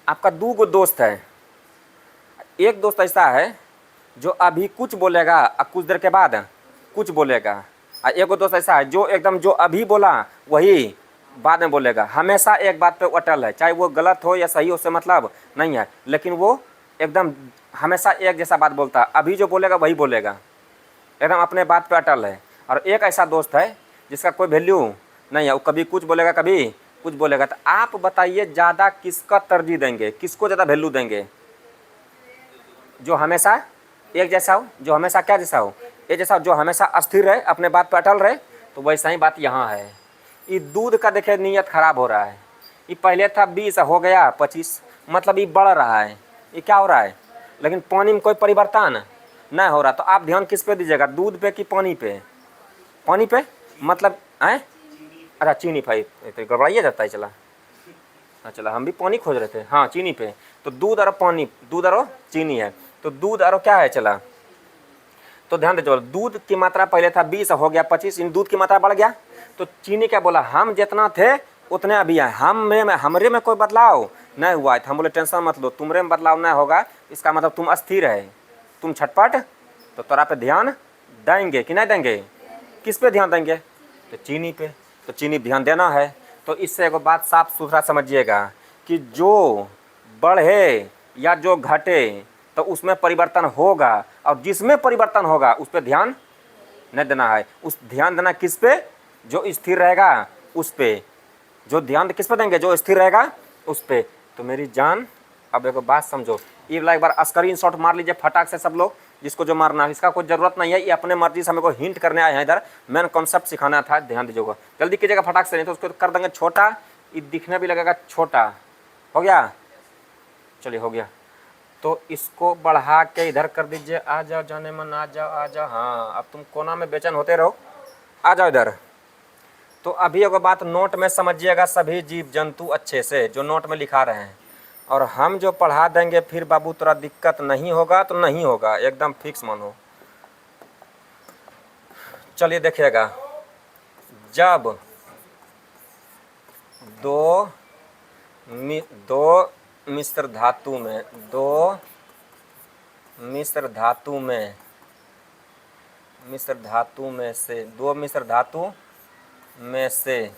आपका 2 गो दोस्त है, एक दोस्त ऐसा है जो अभी कुछ बोलेगा और कुछ देर के बाद कुछ बोलेगा, और एक दोस्त ऐसा है जो एकदम जो अभी बोला वही बाद में बोलेगा, हमेशा एक बात पे अटल है, चाहे वो गलत हो या सही, उससे मतलब नहीं है, लेकिन वो एकदम हमेशा एक जैसा बात बोलता है, अभी जो बोलेगा वही बोलेगा, एकदम अपने बात पे अटल है। और एक ऐसा दोस्त है जिसका कोई वैल्यू नहीं है, वो कभी कुछ बोलेगा कभी कुछ बोलेगा। तो आप बताइए ज़्यादा किसका तरजीह देंगे, किसको ज़्यादा वैल्यू देंगे, जो हमेशा एक जैसा हो, जो हमेशा क्या जैसा हो, एक जैसा, जो हमेशा अस्थिर रहे, अपने बात पर अटल रहे। तो वैसा ही बात यहाँ है, ये दूध का देखे नीयत ख़राब हो रहा है, ये पहले था 20 हो गया 25, मतलब ये बढ़ रहा है, ये क्या हो रहा है, लेकिन पानी में कोई परिवर्तन नहीं हो रहा। तो आप ध्यान किस पे दीजिएगा, दूध पे कि पानी पे, पानी पे मतलब आए, अच्छा चीनी पे, तो गड़बड़ाइए जाता है, चला हम भी पानी खोज रहे थे, हाँ चीनी पे। तो दूध और पानी, दूध और चीनी है, तो दूध और क्या है, चला तो ध्यान दीजिए, दूध की मात्रा पहले था 20 हो गया 25, इन दूध की मात्रा बढ़ गया। तो चीनी क्या बोला, हम जितना थे उतने अभी हैं, हमरे में कोई बदलाव नहीं हुआ है। हम बोले टेंशन मत लो, तुमरे में बदलाव नहीं होगा, इसका मतलब तुम अस्थिर है, तुम छटपट, तो तोरा पे ध्यान देंगे कि नहीं देंगे, किस पे ध्यान देंगे, तो चीनी पे। तो चीनी ध्यान देना है। तो इससे एक बात साफ सुथरा समझिएगा कि जो बढ़े या जो घटे तो उसमें परिवर्तन होगा, और जिसमें परिवर्तन होगा उस पर ध्यान नहीं देना है। उस ध्यान देना किस पे, जो स्थिर रहेगा उस पे, जो ध्यान किस पे देंगे, जो स्थिर रहेगा उस पे। तो मेरी जान अब एक बात समझो, ये वाला एक बार स्क्रीन शॉट मार लीजिए फटाक से सब लोग, जिसको जो मारना है। इसका कोई ज़रूरत नहीं है, ये अपने मर्जी से हमें को हिंट करने आए हैं इधर, मेन कॉन्सेप्ट सिखाना था, ध्यान दीजिएगा। जल्दी कीजिएगा फटाक से, नहीं तो उसको कर देंगे छोटा, ये दिखने भी लगेगा छोटा। हो गया, चलिए हो गया। तो इसको बढ़ा के इधर कर दीजिए। आ जाओ जाने मन, आ जाओ आ जाओ। हाँ, अब तुम कोना में बेचैन होते रहो, आ जाओ इधर। तो अभी एक बात नोट में समझिएगा सभी जीव जंतु अच्छे से, जो नोट में लिखा रहे हैं, और हम जो पढ़ा देंगे फिर बाबू थोड़ा दिक्कत नहीं होगा तो नहीं होगा, एकदम फिक्स मानो। चलिए देखिएगा, जब दो मिश्र धातु में, दो मिश्र धातु में से, दो मिश्र धातु में से,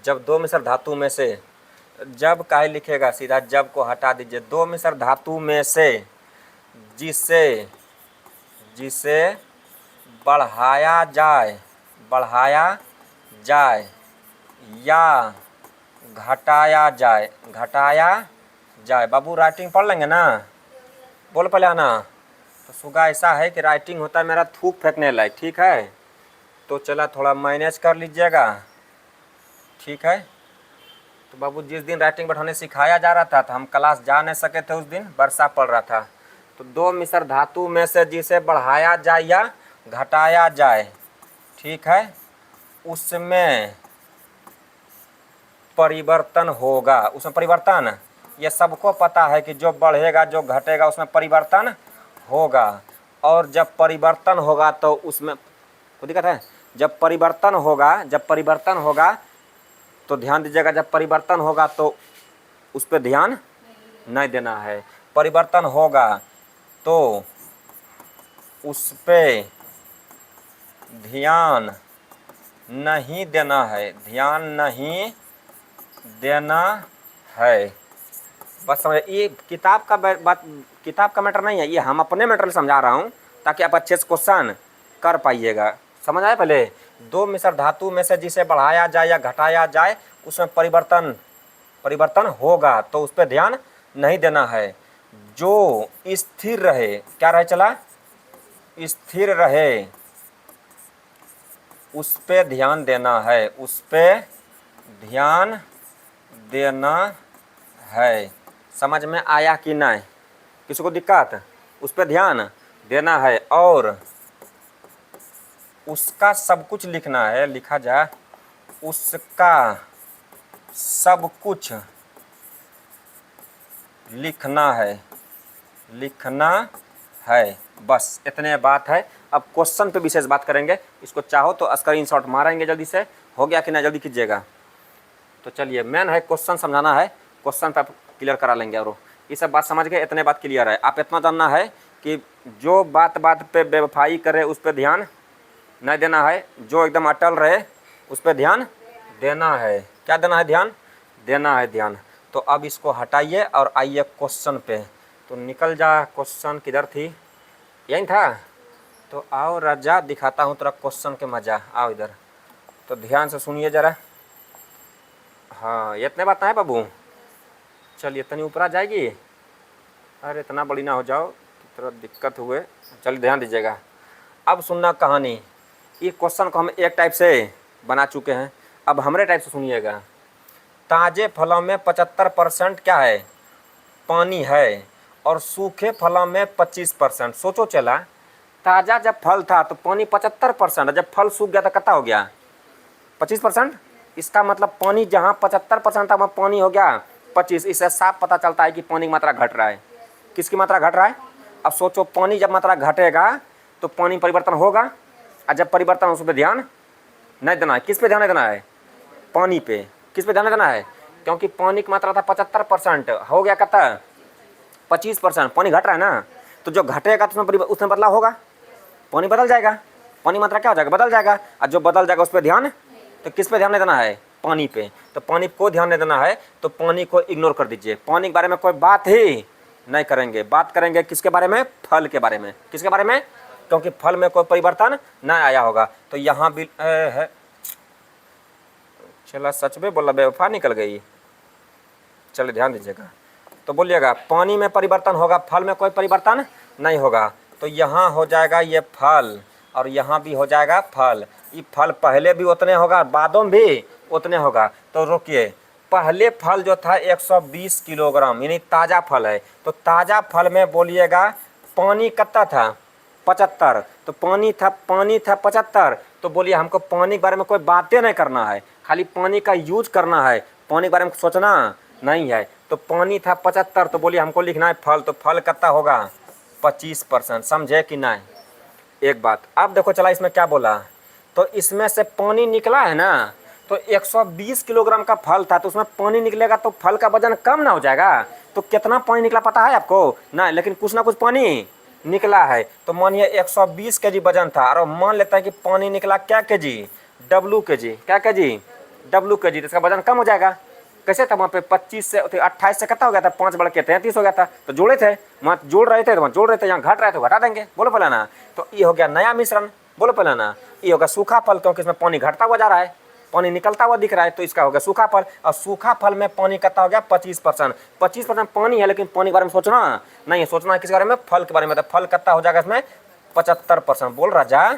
जब दो मिश्र धातु में से, जब काहे लिखेगा, सीधा जब को हटा दीजिए। दो मिश्र धातु में से जिसे बढ़ाया जाए या घटाया जाए। बाबू राइटिंग पढ़ लेंगे ना, बोल पहले आना। तो सुगा ऐसा है कि राइटिंग होता है मेरा थूक फेंकने लायक, ठीक है। तो चला थोड़ा मैनेज कर लीजिएगा, ठीक है। तो बाबू जिस दिन राइटिंग बैठाने सिखाया जा रहा था तो हम क्लास जा नहीं सके थे, उस दिन वर्षा पड़ रहा था। तो दो मिश्र धातु में से जिसे बढ़ाया जाए या घटाया जाए, ठीक है, उसमें परिवर्तन होगा। उसमें परिवर्तन, ये सबको पता है कि जो बढ़ेगा जो घटेगा उसमें परिवर्तन होगा। और जब परिवर्तन होगा तो उसमें कोई दिक्कत है। जब परिवर्तन होगा तो ध्यान दीजिएगा, जब परिवर्तन होगा तो उस पर ध्यान नहीं देना है। परिवर्तन होगा तो उस पर ध्यान नहीं देना है, बस समझ। ये किताब का बात, किताब का मैटर नहीं है, ये हम अपने मैटर समझा रहा हूँ ताकि आप अच्छे से क्वेश्चन कर पाइएगा। समझ आए। पहले दो मिश्र धातु में से जिसे बढ़ाया जाए या घटाया जाए उसमें परिवर्तन होगा तो उस पर ध्यान नहीं देना है। जो स्थिर रहे, क्या रहे, चला स्थिर रहे, उस पे ध्यान देना है, उस पे ध्यान देना है। समझ में आया कि नहीं, किसी को दिक्कत? उस पे ध्यान देना है और उसका सब कुछ लिखना है, लिखा जाए उसका सब कुछ लिखना है, बस इतने बात है। अब क्वेश्चन पे विशेष बात करेंगे, इसको चाहो तो स्क्रीनशॉट मारेंगे जल्दी से। हो गया कि नहीं, जल्दी कीजिएगा। तो चलिए, मेन है क्वेश्चन समझाना है, क्वेश्चन पे आप क्लियर करा लेंगे। और ये सब बात समझ गए, इतने बात क्लियर है। आप इतना जानना है कि जो बात पे बेवफाई करे उस पर ध्यान नहीं देना है, जो एकदम अटल रहे उस पर ध्यान देना है। क्या देना है? ध्यान देना है, ध्यान। तो अब इसको हटाइए और आइए क्वेश्चन पे। तो निकल जा, क्वेश्चन किधर थी, यहीं था। तो आओ राजा, दिखाता हूँ तेरा क्वेश्चन के मज़ा, आओ इधर। तो ध्यान से सुनिए ज़रा। हाँ, ये इतने बात ना है बाबू। चलिए, इतनी ऊपर आ जाएगी। अरे इतना बड़ी ना हो जाओ कि थोड़ा दिक्कत हुए। चलिए ध्यान दीजिएगा, अब सुनना कहानी। ये क्वेश्चन को हम एक टाइप से बना चुके हैं, अब हमारे टाइप से सुनिएगा। ताज़े फलों में 75% क्या है? पानी है, और सूखे फलों में 25%। सोचो चला, ताज़ा जब फल था तो पानी 75%, जब फल सूख गया तो कितना हो गया? 25%। इसका मतलब पानी जहाँ 75% था वहाँ पानी हो गया 25। इससे साफ पता चलता है कि पानी की मात्रा घट रहा है। किसकी मात्रा घट रहा है? अब सोचो, पानी जब मात्रा घटेगा तो पानी परिवर्तन होगा, और जब परिवर्तन उस पर ध्यान नहीं देना है। किस पे ध्यान देना है? पानी पे। किस पे ध्यान देना है? क्योंकि पानी की मात्रा था 75%, हो गया कितना? 25%। पानी घट रहा है ना, तो जो घटेगा तो उसमें बदलाव होगा, पानी बदल जाएगा, पानी मात्रा क्या हो जाएगा? बदल जाएगा। और जो बदल जाएगा उस पर ध्यान, तो किस पे ध्यान नहीं देना है? पानी पे। तो पानी को ध्यान नहीं देना है तो पानी को इग्नोर कर दीजिए। पानी के बारे में कोई बात ही नहीं करेंगे। बात करेंगे किसके बारे में? फल के बारे में। किसके बारे में? क्योंकि फल में कोई परिवर्तन ना आया होगा। तो यहाँ भी है, चला सच में बोला, बेवफा निकल गई। चलिए ध्यान दीजिएगा, तो बोलिएगा पानी में परिवर्तन होगा, फल में कोई परिवर्तन नहीं होगा। तो यहाँ हो जाएगा ये फल और यहाँ भी हो जाएगा फल। ये फल पहले भी उतने होगा, बादों में भी उतने होगा। तो रुकिए, पहले फल जो था 120 किलोग्राम यानी ताज़ा फल है। तो ताज़ा फल में बोलिएगा पानी कितना था, 75। तो पानी था 75। तो बोलिए हमको पानी के बारे में कोई बातें नहीं करना है, खाली पानी का यूज करना है, पानी के बारे में सोचना नहीं है। तो पानी था 75, तो बोलिए हमको लिखना है फल। तो फल कितना होगा, 25%। समझे कि नहीं? एक बात अब देखो, चला इसमें क्या बोला, तो इसमें से पानी निकला है ना, तो 120 किलोग्राम का फल था, तो उसमें पानी निकलेगा तो फल का वजन कम ना हो जाएगा। तो कितना पानी निकला पता है आपको? ना, लेकिन कुछ ना कुछ पानी निकला है। तो मानिए 120 केजी वजन था, और मान लेता है कि पानी निकला क्या केजी, डब्लू केजी। क्या केजी, डब्लू केजी। तो इसका वजन कम हो जाएगा। कैसे था वहाँ पे 25 से 28 से कितना हो गया था, 5 बढ़ के 33 हो गया था। तो जोड़े थे, वहाँ जोड़ रहे थे तो वहाँ जोड़ रहे थे, यहाँ घट रहे थे तो घटा देंगे। बोलो पहले ना। तो ये हो गया नया मिश्रण। बोलो पहले ना। ये होगा सूखा फल, क्योंकि इसमें पानी घटता हुआ जा रहा है, पानी निकलता हुआ दिख रहा है, तो इसका हो गया सूखा फल। और सूखा फल में पानी कितना हो गया, 25%। 25% पानी है, लेकिन पानी के बारे में सोचना नहीं है, सोचना है किस बारे में, फल के बारे में। तो फल कितना हो जाएगा इसमें, 75%। बोल राजा,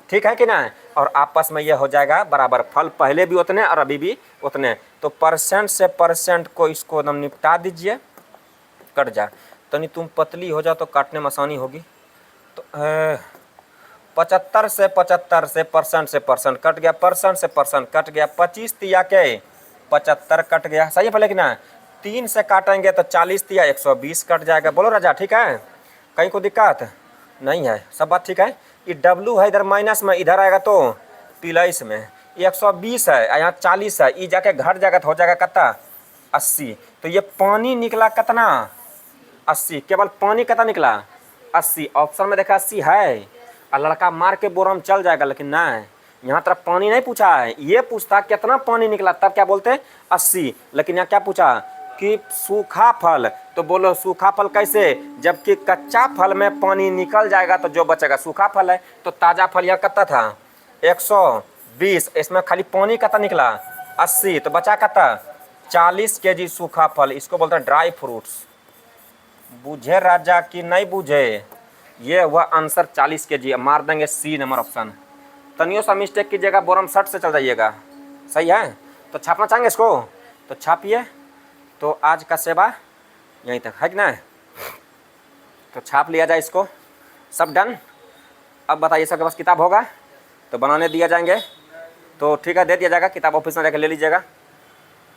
ठीक है कि ना? और आपस में ये हो जाएगा बराबर, फल पहले भी उतने और अभी भी उतने। तो परसेंट से परसेंट को इसको एकदम निपटा दीजिए, कट जा। तो नहीं तुम पतली हो जाओ तो काटने में आसानी होगी। तो 75 से 75 से परसेंट कट गया, परसेंट से परसेंट कट गया, 25 तिया के 75 कट गया। सही है पहले कि ना? 3 से काटेंगे तो 40 तिया 120 कट जाएगा। बोलो राजा, ठीक है? कहीं को दिक्कत नहीं है, सब बात ठीक है? ये डब्लू है इधर माइनस में, इधर आएगा तो प्लस में। ये 120 है, यहाँ 40 है, ये जाके घट जाएगा तो हो जाएगा कितना, 80। तो ये पानी निकला कितना, 80। केवल पानी कितना निकला, 80। ऑप्शन में देखा 80 है, और लड़का मार के बोरम चल जाएगा, लेकिन ना, यहाँ तरफ पानी नहीं पूछा है। ये पूछता कितना पानी निकला, तब क्या बोलते 80। लेकिन यहाँ क्या पूछा कि सूखा फल। तो बोलो सूखा फल कैसे, जबकि कच्चा फल में पानी निकल जाएगा तो जो बचेगा सूखा फल है। तो ताज़ा फल यहाँ कितना था, 120, इसमें खाली पानी कितना निकला, 80। तो बचा कितना, 40 केजी सूखा फल। इसको बोलते हैं ड्राई फ्रूट्स। बुझे राजा कि नहीं बुझे? ये हुआ आंसर 40 केजी। मार देंगे सी नंबर ऑप्शन। तनियो सा मिस्टेक कीजिएगा, बोरम शर्ट से चल जाइएगा। सही है? तो छापना चाहेंगे इसको, तो छापिए। तो आज का सेवा यहीं तक है कि ना? तो छाप लिया जाए इसको, सब डन। अब बताइए, सबके पास किताब होगा तो बनाने दिया जाएंगे, तो ठीक है, दे दिया जाएगा। किताब ऑफिस में जाकर ले लीजिएगा।